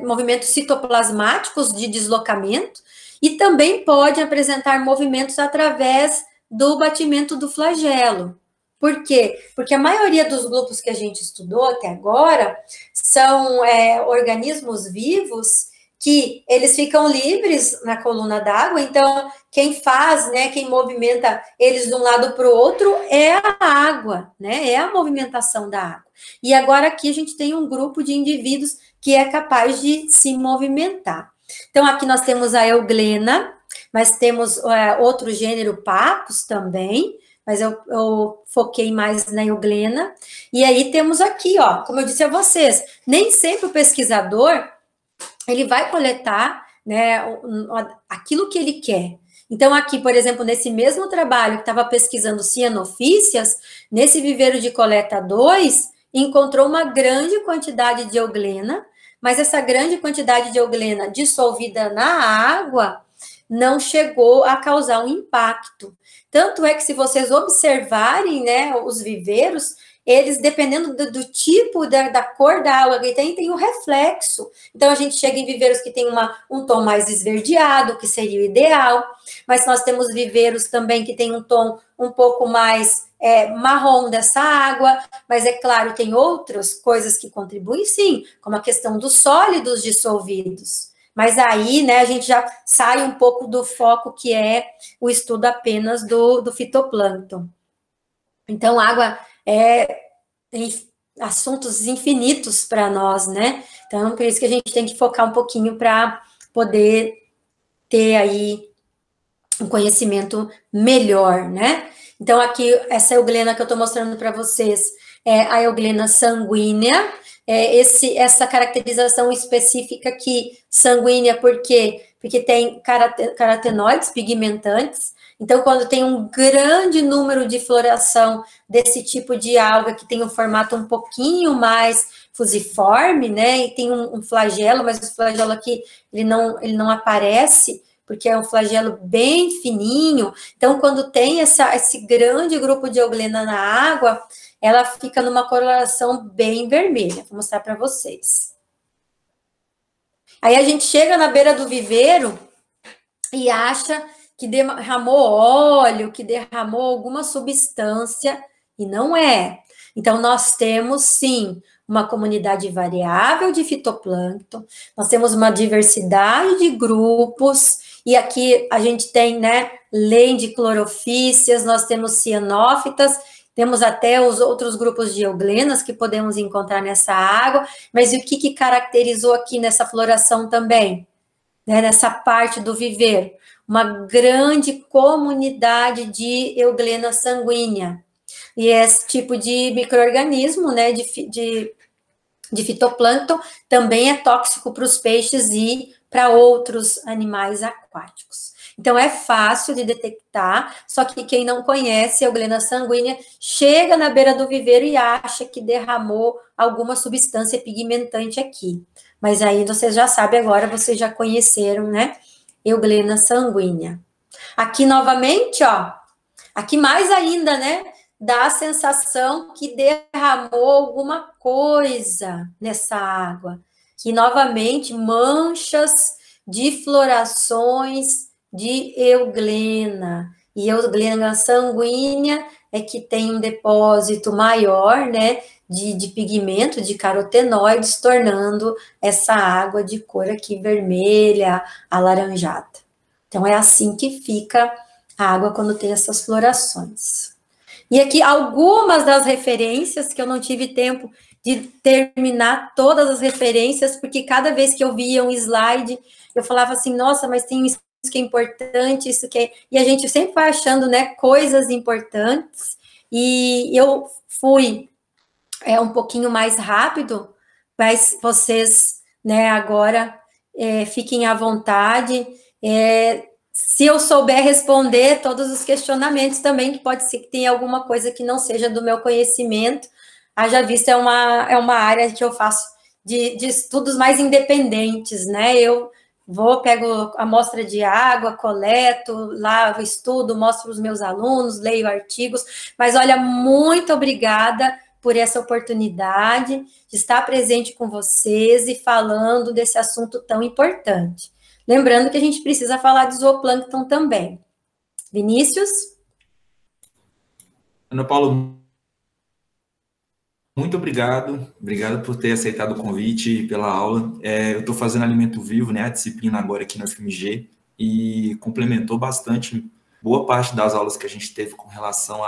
movimentos citoplasmáticos de deslocamento, e também pode apresentar movimentos através do batimento do flagelo. Por quê? Porque a maioria dos grupos que a gente estudou até agora são organismos vivos que eles ficam livres na coluna d'água, então quem faz, né, quem movimenta eles de um lado para o outro é a água, né, é a movimentação da água. E agora aqui a gente tem um grupo de indivíduos que é capaz de se movimentar. Então, aqui nós temos a euglena, mas temos outro gênero, Pacus, também, mas eu foquei mais na euglena. E aí temos aqui, ó, como eu disse a vocês, nem sempre o pesquisador, ele vai coletar, né, aquilo que ele quer. Então, aqui, por exemplo, nesse mesmo trabalho que estava pesquisando cianofíceas, nesse viveiro de coleta 2, encontrou uma grande quantidade de euglena, mas essa grande quantidade de euglena dissolvida na água não chegou a causar um impacto. Tanto é que, se vocês observarem, né, os viveiros, eles, dependendo do tipo, da cor da água que tem o reflexo. Então, a gente chega em viveiros que tem um tom mais esverdeado, que seria o ideal, mas nós temos viveiros também que tem um tom um pouco mais marrom dessa água, mas é claro, tem outras coisas que contribuem sim, como a questão dos sólidos dissolvidos. Mas aí, né, a gente já sai um pouco do foco que é o estudo apenas do fitoplâncton. Então, água tem assuntos infinitos para nós, né? Então, por isso que a gente tem que focar um pouquinho para poder ter aí um conhecimento melhor, né? Então, aqui, essa euglena que eu estou mostrando para vocês, a euglena sanguínea, essa caracterização específica aqui, sanguínea, por quê? Porque tem carotenoides pigmentantes. Então, quando tem um grande número de floração desse tipo de alga, que tem um formato um pouquinho mais fusiforme, né, e tem um flagelo, mas o flagelo aqui, ele não aparece, porque é um flagelo bem fininho. Então, quando tem esse grande grupo de euglena na água, ela fica numa coloração bem vermelha. Vou mostrar para vocês. Aí a gente chega na beira do viveiro e acha que derramou óleo, que derramou alguma substância, e não é. Então, nós temos, sim, uma comunidade variável de fitoplâncton, nós temos uma diversidade de grupos, e aqui a gente tem, né, lendiclorofíceas, nós temos cianófitas, temos até os outros grupos de euglenas que podemos encontrar nessa água, mas e o que caracterizou aqui nessa floração também? Né, nessa parte do viveiro? Uma grande comunidade de euglena sanguínea. E esse tipo de micro-organismo, né, de fitoplâncton, também é tóxico para os peixes e para outros animais aquáticos. Então, é fácil de detectar, só que quem não conhece a euglena sanguínea chega na beira do viveiro e acha que derramou alguma substância pigmentante aqui. Mas aí vocês já sabem agora, vocês já conheceram, né? Euglena sanguínea. Aqui novamente, ó, aqui mais ainda, né? Dá a sensação que derramou alguma coisa nessa água. Que novamente manchas de florações de euglena. E euglena sanguínea é que tem um depósito maior, né? De pigmento, de carotenoides, tornando essa água de cor aqui vermelha, alaranjada. Então, é assim que fica a água quando tem essas florações. E aqui algumas das referências, que eu não tive tempo de terminar todas as referências, porque cada vez que eu via um slide, eu falava assim, nossa, mas tem isso que é importante, isso que é... E a gente sempre vai achando, né, coisas importantes, e eu fui um pouquinho mais rápido, mas vocês, né, agora fiquem à vontade. Se eu souber responder todos os questionamentos também, que pode ser que tenha alguma coisa que não seja do meu conhecimento, haja vista é uma área que eu faço de estudos mais independentes, né? Eu pego a amostra de água, coleto, lavo, estudo, mostro para os meus alunos, leio artigos, mas olha, muito obrigada por essa oportunidade de estar presente com vocês e falando desse assunto tão importante. Lembrando que a gente precisa falar de zooplâncton também. Vinícius? Ana Paula, muito obrigado. Obrigado por ter aceitado o convite e pela aula. Eu estou fazendo Alimento Vivo, né, a disciplina agora aqui na UFMG, e complementou bastante boa parte das aulas que a gente teve com relação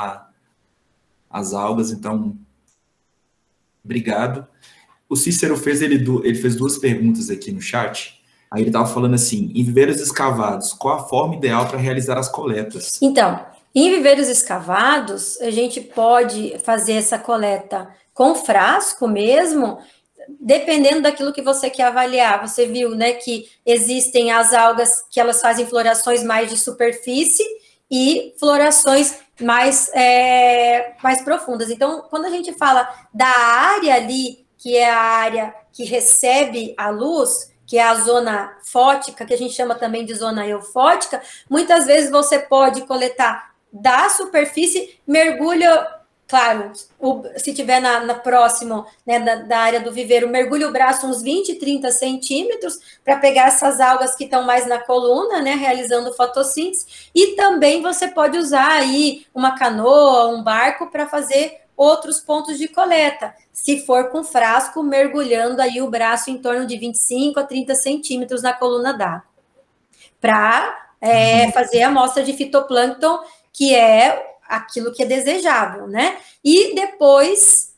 às algas, então, obrigado. O Cícero ele fez duas perguntas aqui no chat. Aí ele estava falando assim, em viveiros escavados, qual a forma ideal para realizar as coletas? Então, em viveiros escavados, a gente pode fazer essa coleta com frasco mesmo, dependendo daquilo que você quer avaliar. Você viu, né, que existem as algas que elas fazem florações mais de superfície e florações mais profundas. Então, quando a gente fala da área ali, que é a área que recebe a luz, que é a zona fótica, que a gente chama também de zona eufótica, muitas vezes você pode coletar da superfície, mergulha, claro, se tiver na próximo, né, da área do viveiro, mergulha o braço uns 20, 30 centímetros para pegar essas algas que estão mais na coluna, né, realizando fotossíntese, e também você pode usar aí uma canoa, um barco para fazer outros pontos de coleta, se for com frasco, mergulhando aí o braço em torno de 25 a 30 centímetros na coluna d'água, para fazer a amostra de fitoplâncton, que é aquilo que é desejável, né? E depois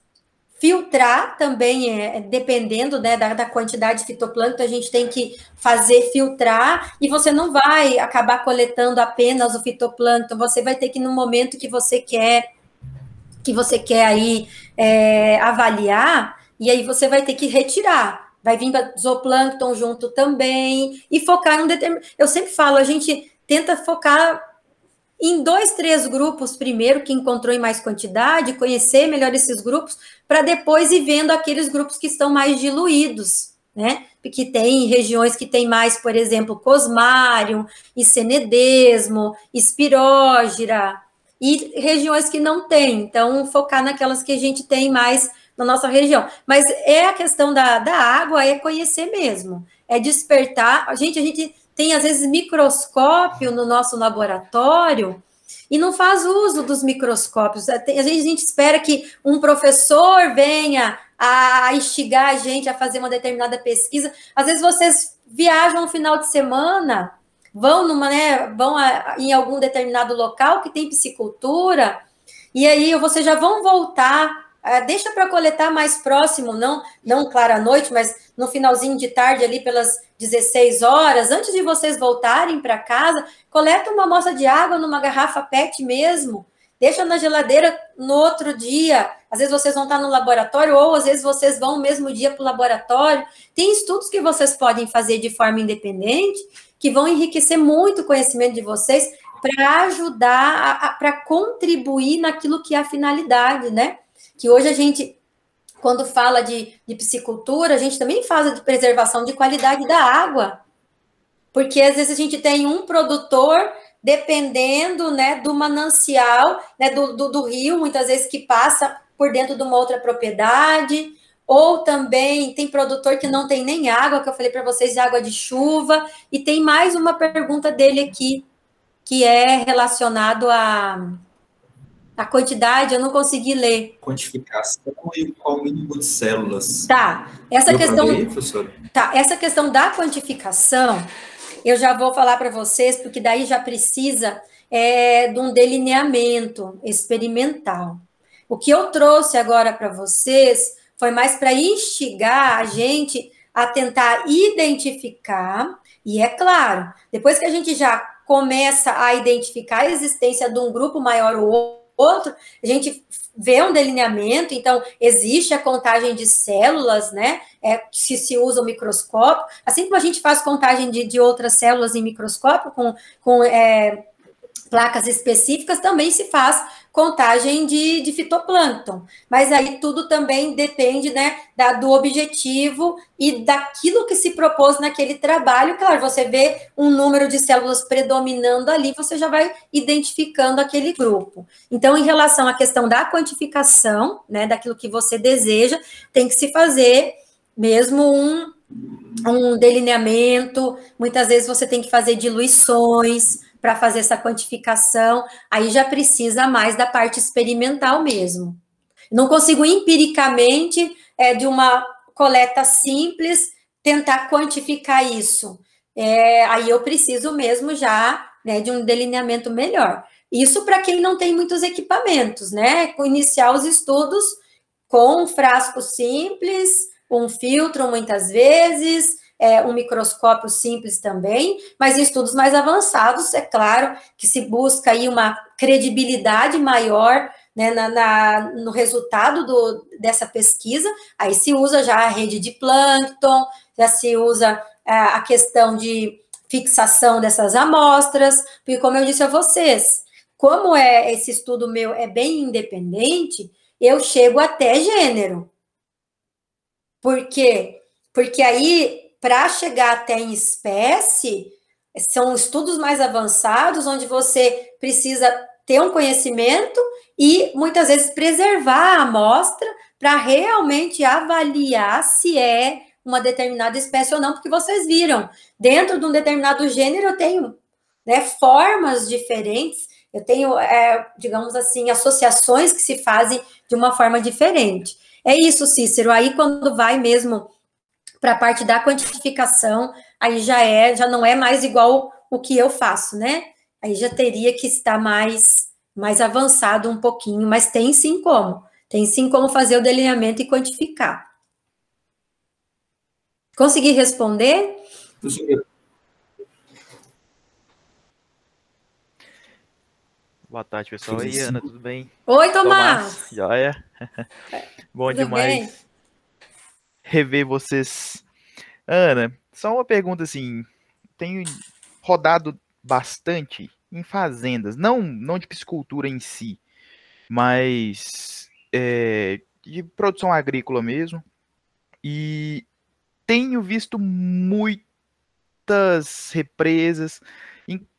filtrar também, dependendo, né, da quantidade de fitoplâncton, a gente tem que fazer filtrar, e você não vai acabar coletando apenas o fitoplâncton, você vai ter que, no momento que você quer que você quer aí avaliar, e aí você vai ter que retirar. Vai vir zooplâncton junto também, e focar em um determinado... Eu sempre falo, a gente tenta focar em 2, 3 grupos primeiro, que encontrou em mais quantidade, conhecer melhor esses grupos, para depois ir vendo aqueles grupos que estão mais diluídos, né? Que tem regiões que tem mais, por exemplo, cosmário, icenedesmo, espirógira, e regiões que não tem. Então, focar naquelas que a gente tem mais na nossa região. Mas a questão da água é conhecer mesmo, é despertar. A gente tem, às vezes, microscópio no nosso laboratório e não faz uso dos microscópios. Às vezes a gente espera que um professor venha a instigar a gente a fazer uma determinada pesquisa. Às vezes vocês viajam no final de semana, vão em algum determinado local que tem piscicultura, e aí vocês já vão voltar. Deixa para coletar mais próximo, não claro à noite, mas no finalzinho de tarde, ali pelas 16 horas, antes de vocês voltarem para casa, coleta uma amostra de água numa garrafa PET mesmo, deixa na geladeira no outro dia. Às vezes vocês vão estar no laboratório, ou às vezes vocês vão no mesmo dia para o laboratório. Tem estudos que vocês podem fazer de forma independente, que vão enriquecer muito o conhecimento de vocês, para ajudar, para contribuir naquilo que é a finalidade, né? Que hoje a gente, quando fala de piscicultura, a gente também fala de preservação de qualidade da água, porque às vezes a gente tem um produtor dependendo, né, do manancial, né, do rio, muitas vezes que passa por dentro de uma outra propriedade, ou também tem produtor que não tem nem água, que eu falei para vocês, de água de chuva, e tem mais uma pergunta dele aqui, que é relacionado a quantidade, eu não consegui ler. Quantificação e qual o mínimo de células. Tá, essa questão da quantificação, eu já vou falar para vocês, porque daí já precisa de um delineamento experimental. O que eu trouxe agora para vocês foi mais para instigar a gente a tentar identificar, e é claro, depois que a gente já começa a identificar a existência de um grupo maior ou outro, a gente vê um delineamento, então existe a contagem de células, né? Se usa o microscópio, assim como a gente faz contagem de outras células em microscópio, com placas específicas, também se faz contagem de fitoplâncton, mas aí tudo também depende, né, do objetivo e daquilo que se propôs naquele trabalho. Claro, você vê um número de células predominando ali, você já vai identificando aquele grupo. Então, em relação à questão da quantificação, né, daquilo que você deseja, tem que se fazer mesmo um delineamento, muitas vezes você tem que fazer diluições para fazer essa quantificação, aí já precisa mais da parte experimental mesmo. Não consigo empiricamente, de uma coleta simples, tentar quantificar isso. Aí eu preciso mesmo já, né, de um delineamento melhor. Isso para quem não tem muitos equipamentos, né? Iniciar os estudos com um frasco simples, um filtro muitas vezes, um microscópio simples também, mas em estudos mais avançados, é claro que se busca aí uma credibilidade maior, né, no resultado dessa pesquisa, aí se usa já a rede de plâncton, já se usa a questão de fixação dessas amostras, porque como eu disse a vocês, como esse estudo meu é bem independente, eu chego até gênero. Por quê? Porque aí, para chegar até em espécie, são estudos mais avançados, onde você precisa ter um conhecimento e, muitas vezes, preservar a amostra para realmente avaliar se é uma determinada espécie ou não, porque vocês viram, dentro de um determinado gênero, eu tenho, né, formas diferentes, eu tenho, digamos assim, associações que se fazem de uma forma diferente. É isso, Cícero, aí quando vai mesmo para a parte da quantificação, aí já não é mais igual o que eu faço, né? Aí já teria que estar mais avançado um pouquinho, mas tem sim como fazer o delineamento e quantificar. Consegui responder? Boa tarde, pessoal. Tudo E Ana, sim. tudo bem? Oi, Tomás, Tomás. joia? Bom Tudo bem? demais rever vocês. Ana, só uma pergunta assim, tenho rodado bastante em fazendas, não de piscicultura em si, mas de produção agrícola mesmo, e tenho visto muitas represas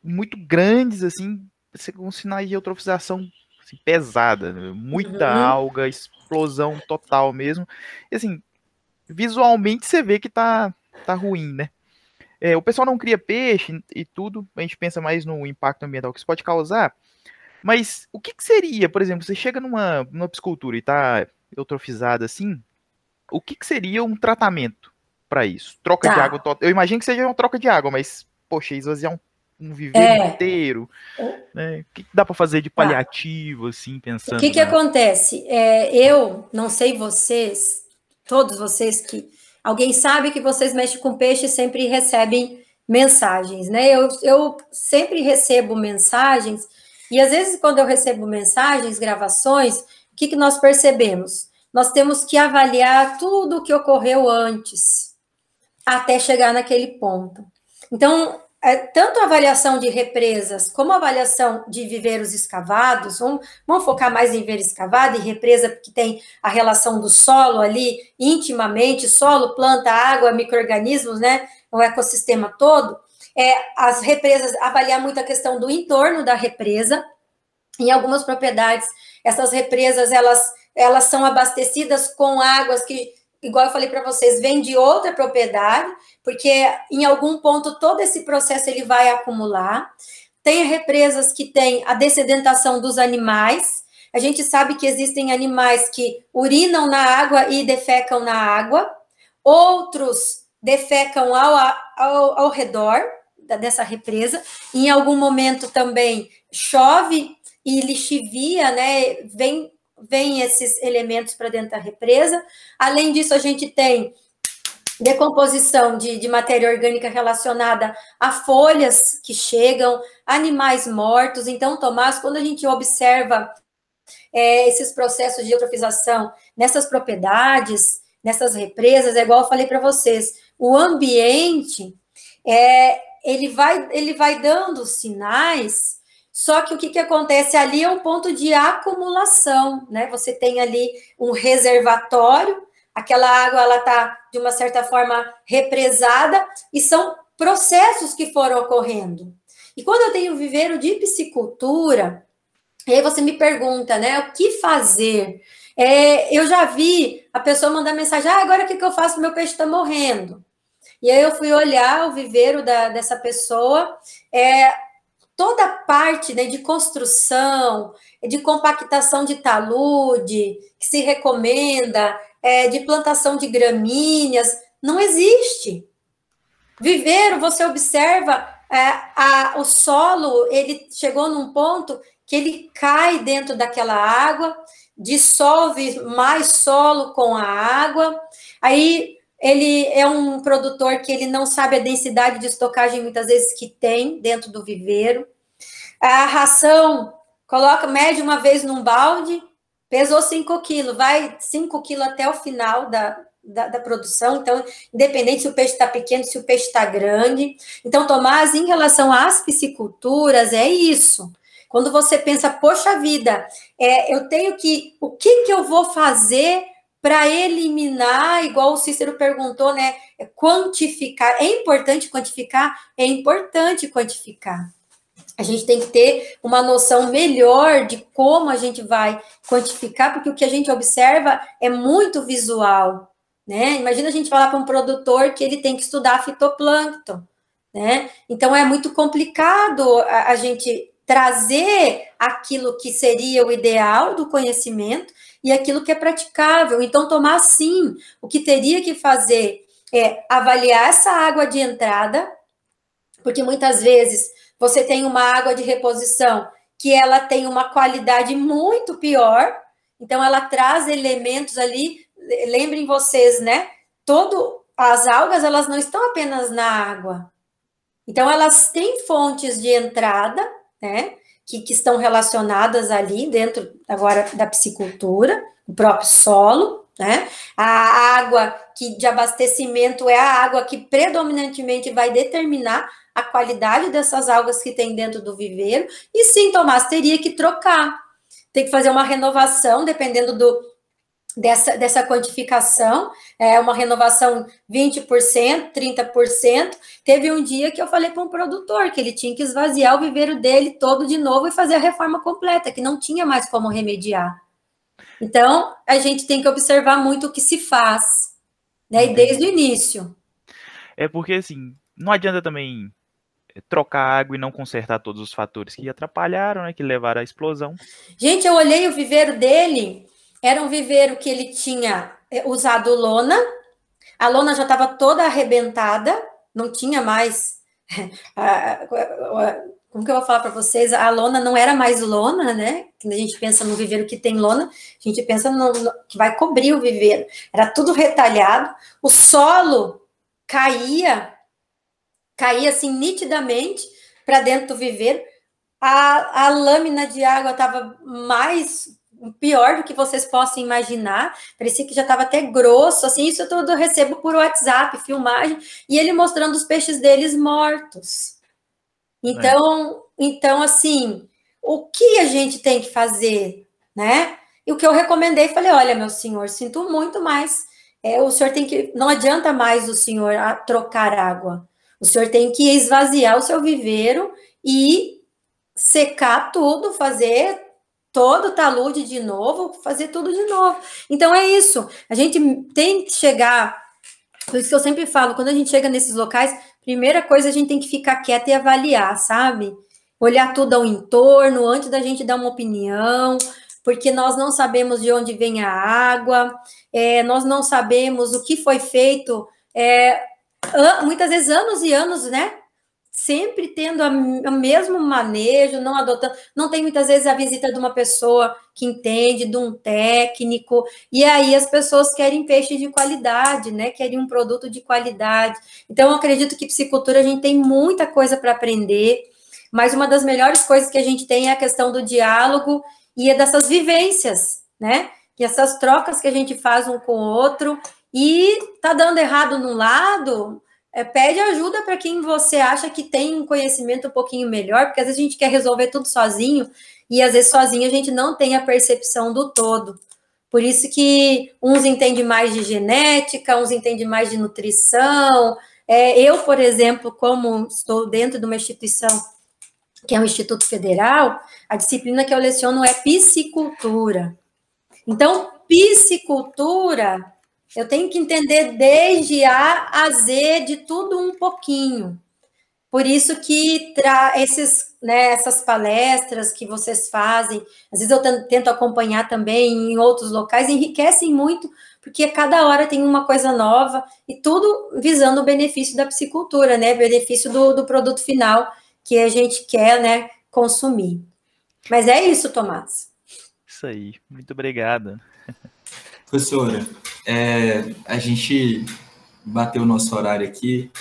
muito grandes, assim, com sinais de eutrofização assim, pesada, né? Muita Uhum. alga, explosão total mesmo. E assim, visualmente você vê que tá ruim, né? O pessoal não cria peixe e tudo, a gente pensa mais no impacto ambiental que isso pode causar, mas o que seria, por exemplo, você chega numa piscicultura e tá eutrofizada assim, o que seria um tratamento para isso? Troca de água Tá. total. Eu imagino que seja uma troca de água, mas, poxa, esvaziar um viveiro É. inteiro, O- né? O que dá para fazer de Tá. paliativo, assim, O que pensando que na. acontece? Eu não sei vocês, todos vocês que alguém sabe que vocês mexem com peixe e sempre recebem mensagens, né? Eu sempre recebo mensagens e às vezes quando eu recebo mensagens, gravações, o que que nós percebemos? Nós temos que avaliar tudo o que ocorreu antes até chegar naquele ponto. Então, tanto a avaliação de represas como a avaliação de viveiros escavados, vamos focar mais em viveiro escavado e represa, porque tem a relação do solo ali intimamente, solo, planta, água, micro-organismos, né? O ecossistema todo. As represas, avaliar muito a questão do entorno da represa. Em algumas propriedades, essas represas, elas são abastecidas com águas que, igual eu falei para vocês, vêm de outra propriedade, porque em algum ponto todo esse processo ele vai acumular. Tem represas que têm a dessedentação dos animais. A gente sabe que existem animais que urinam na água e defecam na água. Outros defecam ao redor dessa represa. Em algum momento também chove e lixivia, né? Vem esses elementos para dentro da represa. Além disso, a gente tem decomposição de matéria orgânica relacionada a folhas que chegam, animais mortos. Então, Tomás, quando a gente observa esses processos de eutrofização nessas propriedades, nessas represas, é igual eu falei para vocês, o ambiente, ele vai dando sinais, só que o que acontece ali é um ponto de acumulação, né? Você tem ali um reservatório, aquela água ela está de uma certa forma represada e são processos que foram ocorrendo. E quando eu tenho viveiro de piscicultura, e aí você me pergunta, né, o que fazer? Eu já vi a pessoa mandar mensagem, agora o que eu faço? Meu peixe está morrendo. E aí eu fui olhar o viveiro dessa pessoa, toda a parte, né, de construção, de compactação de talude, que se recomenda, de plantação de gramíneas, não existe. Viveiro, você observa, o solo, ele chegou num ponto que ele cai dentro daquela água, dissolve mais solo com a água, aí ele é um produtor que ele não sabe a densidade de estocagem, muitas vezes, que tem dentro do viveiro. A ração, mede uma vez num balde, pesou 5 quilos, vai 5 quilos até o final da produção, então, independente se o peixe está pequeno, se o peixe está grande. Então, Tomás, em relação às pisciculturas, é isso. Quando você pensa, poxa vida, eu tenho o que eu vou fazer para eliminar, igual o Cícero perguntou, né? Quantificar. É importante quantificar? É importante quantificar. A gente tem que ter uma noção melhor de como a gente vai quantificar, porque o que a gente observa é muito visual, né? Imagina a gente falar para um produtor que ele tem que estudar fitoplâncton, né? Então é muito complicado a gente trazer aquilo que seria o ideal do conhecimento e aquilo que é praticável. Então, Tomar sim, o que teria que fazer é avaliar essa água de entrada, porque muitas vezes você tem uma água de reposição que ela tem uma qualidade muito pior, então ela traz elementos ali, lembrem vocês, né? As algas, elas não estão apenas na água. Então, elas têm fontes de entrada, né? que estão relacionadas ali dentro agora da piscicultura, o próprio solo, né? A água de abastecimento é a água que predominantemente vai determinar a qualidade dessas algas que tem dentro do viveiro, e sim, Tomás, teria que trocar, tem que fazer uma renovação, dependendo dessa quantificação, uma renovação 20%, 30%. Teve um dia que eu falei para um produtor que ele tinha que esvaziar o viveiro dele todo de novo e fazer a reforma completa, que não tinha mais como remediar. Então, a gente tem que observar muito o que se faz, né? E desde o início. É porque, assim, não adianta também trocar água e não consertar todos os fatores que atrapalharam, né, que levaram à explosão. Gente, eu olhei o viveiro dele, era um viveiro que ele tinha usado lona, a lona já estava toda arrebentada, não tinha mais... Como que eu vou falar para vocês? A lona não era mais lona, né? Quando a gente pensa no viveiro que tem lona, a gente pensa que vai cobrir o viveiro. Era tudo retalhado, o solo caía assim nitidamente para dentro do viveiro, a lâmina de água estava pior do que vocês possam imaginar, parecia que já estava até grosso, assim, isso eu tudo recebo por WhatsApp, filmagem, e ele mostrando os peixes deles mortos. Então, assim, o que a gente tem que fazer, né? E o que eu recomendei, falei, olha, meu senhor, sinto muito, mas o senhor tem que, não adianta mais o senhor trocar água, o senhor tem que esvaziar o seu viveiro e secar tudo, fazer todo o talude de novo, fazer tudo de novo. Então, é isso, a gente tem que chegar, por isso que eu sempre falo, quando a gente chega nesses locais, primeira coisa, a gente tem que ficar quieta e avaliar, sabe? Olhar tudo ao entorno, antes da gente dar uma opinião, porque nós não sabemos de onde vem a água, nós não sabemos o que foi feito, muitas vezes anos e anos, né? Sempre tendo o mesmo manejo, não adotando, não tem muitas vezes a visita de uma pessoa que entende, de um técnico, e aí as pessoas querem peixe de qualidade, né? Querem um produto de qualidade. Então, eu acredito que piscicultura a gente tem muita coisa para aprender, mas uma das melhores coisas que a gente tem é a questão do diálogo e dessas vivências, né? E essas trocas que a gente faz um com o outro, e tá dando errado num lado, pede ajuda para quem você acha que tem um conhecimento um pouquinho melhor, porque às vezes a gente quer resolver tudo sozinho, e às vezes sozinho a gente não tem a percepção do todo. Por isso que uns entendem mais de genética, uns entendem mais de nutrição. Eu, por exemplo, como estou dentro de uma instituição que é um Instituto Federal, a disciplina que eu leciono é piscicultura. Então, piscicultura, eu tenho que entender desde A a Z de tudo um pouquinho. Por isso que essas palestras que vocês fazem, às vezes eu tento acompanhar também em outros locais, enriquecem muito, porque cada hora tem uma coisa nova, e tudo visando o benefício da piscicultura, né? Benefício do produto final que a gente quer, né, consumir. Mas é isso, Tomás. Isso aí, muito obrigado. Professora, a gente bateu o nosso horário aqui.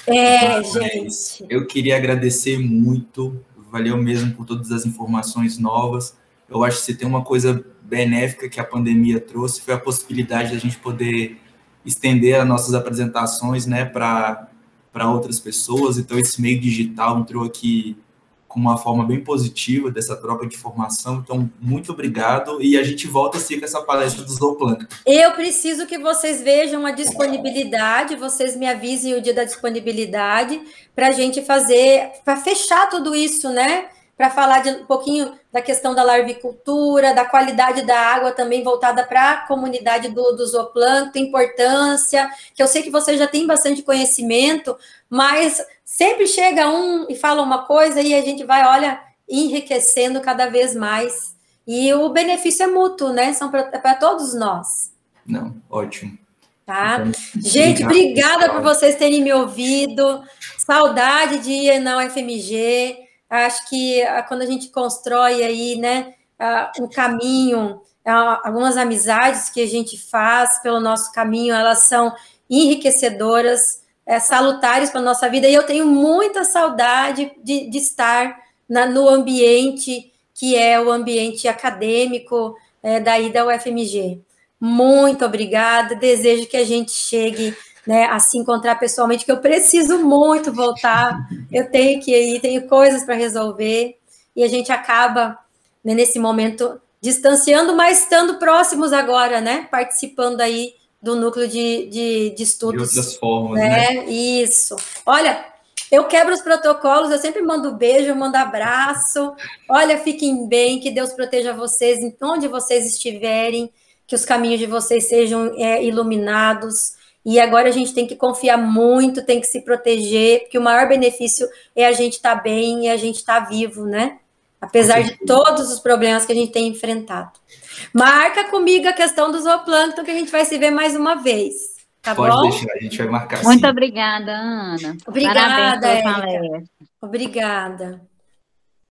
Gente. Eu queria agradecer muito, valeu mesmo por todas as informações novas. Eu acho que se tem uma coisa benéfica que a pandemia trouxe, foi a possibilidade da gente poder estender as nossas apresentações, né, para outras pessoas. Então, esse meio digital entrou aqui com uma forma bem positiva dessa troca de informação. Então, muito obrigado. E a gente volta a seguir com essa palestra do Zooplâncton. Eu preciso que vocês vejam a disponibilidade, vocês me avisem o dia da disponibilidade para a gente fazer, para fechar tudo isso, né? Para falar um pouquinho da questão da larvicultura, da qualidade da água também voltada para a comunidade do zooplâncton, importância, que eu sei que vocês já têm bastante conhecimento, mas sempre chega um e fala uma coisa e a gente vai, olha, enriquecendo cada vez mais. E o benefício é mútuo, né? São para todos nós. Não, ótimo. Tá? Então, gente, obrigada por vocês terem me ouvido. Saudade de ir na UFMG. Acho que quando a gente constrói aí, né, um caminho, algumas amizades que a gente faz pelo nosso caminho, elas são enriquecedoras, salutares para a nossa vida. E eu tenho muita saudade de estar no ambiente que é o ambiente acadêmico daí da UFMG. Muito obrigada, desejo que a gente chegue, né, a se encontrar pessoalmente, que eu preciso muito voltar, eu tenho que ir, tenho coisas para resolver, e a gente acaba, né, nesse momento, distanciando, mas estando próximos agora, né, participando aí do núcleo de estudos. De outras formas, né? Isso. Olha, eu quebro os protocolos, eu sempre mando beijo, mando abraço. Olha, fiquem bem, que Deus proteja vocês, onde vocês estiverem, que os caminhos de vocês sejam iluminados. E agora a gente tem que confiar muito, tem que se proteger, porque o maior benefício é a gente estar bem e a gente estar vivo, né? Apesar de todos os problemas que a gente tem enfrentado. Marca comigo a questão do zooplâncton, que a gente vai se ver mais uma vez. Tá bom? Pode deixar, a gente vai marcar. Muito obrigada, Ana. Obrigada, Parabéns pela Érica. palestra. Obrigada.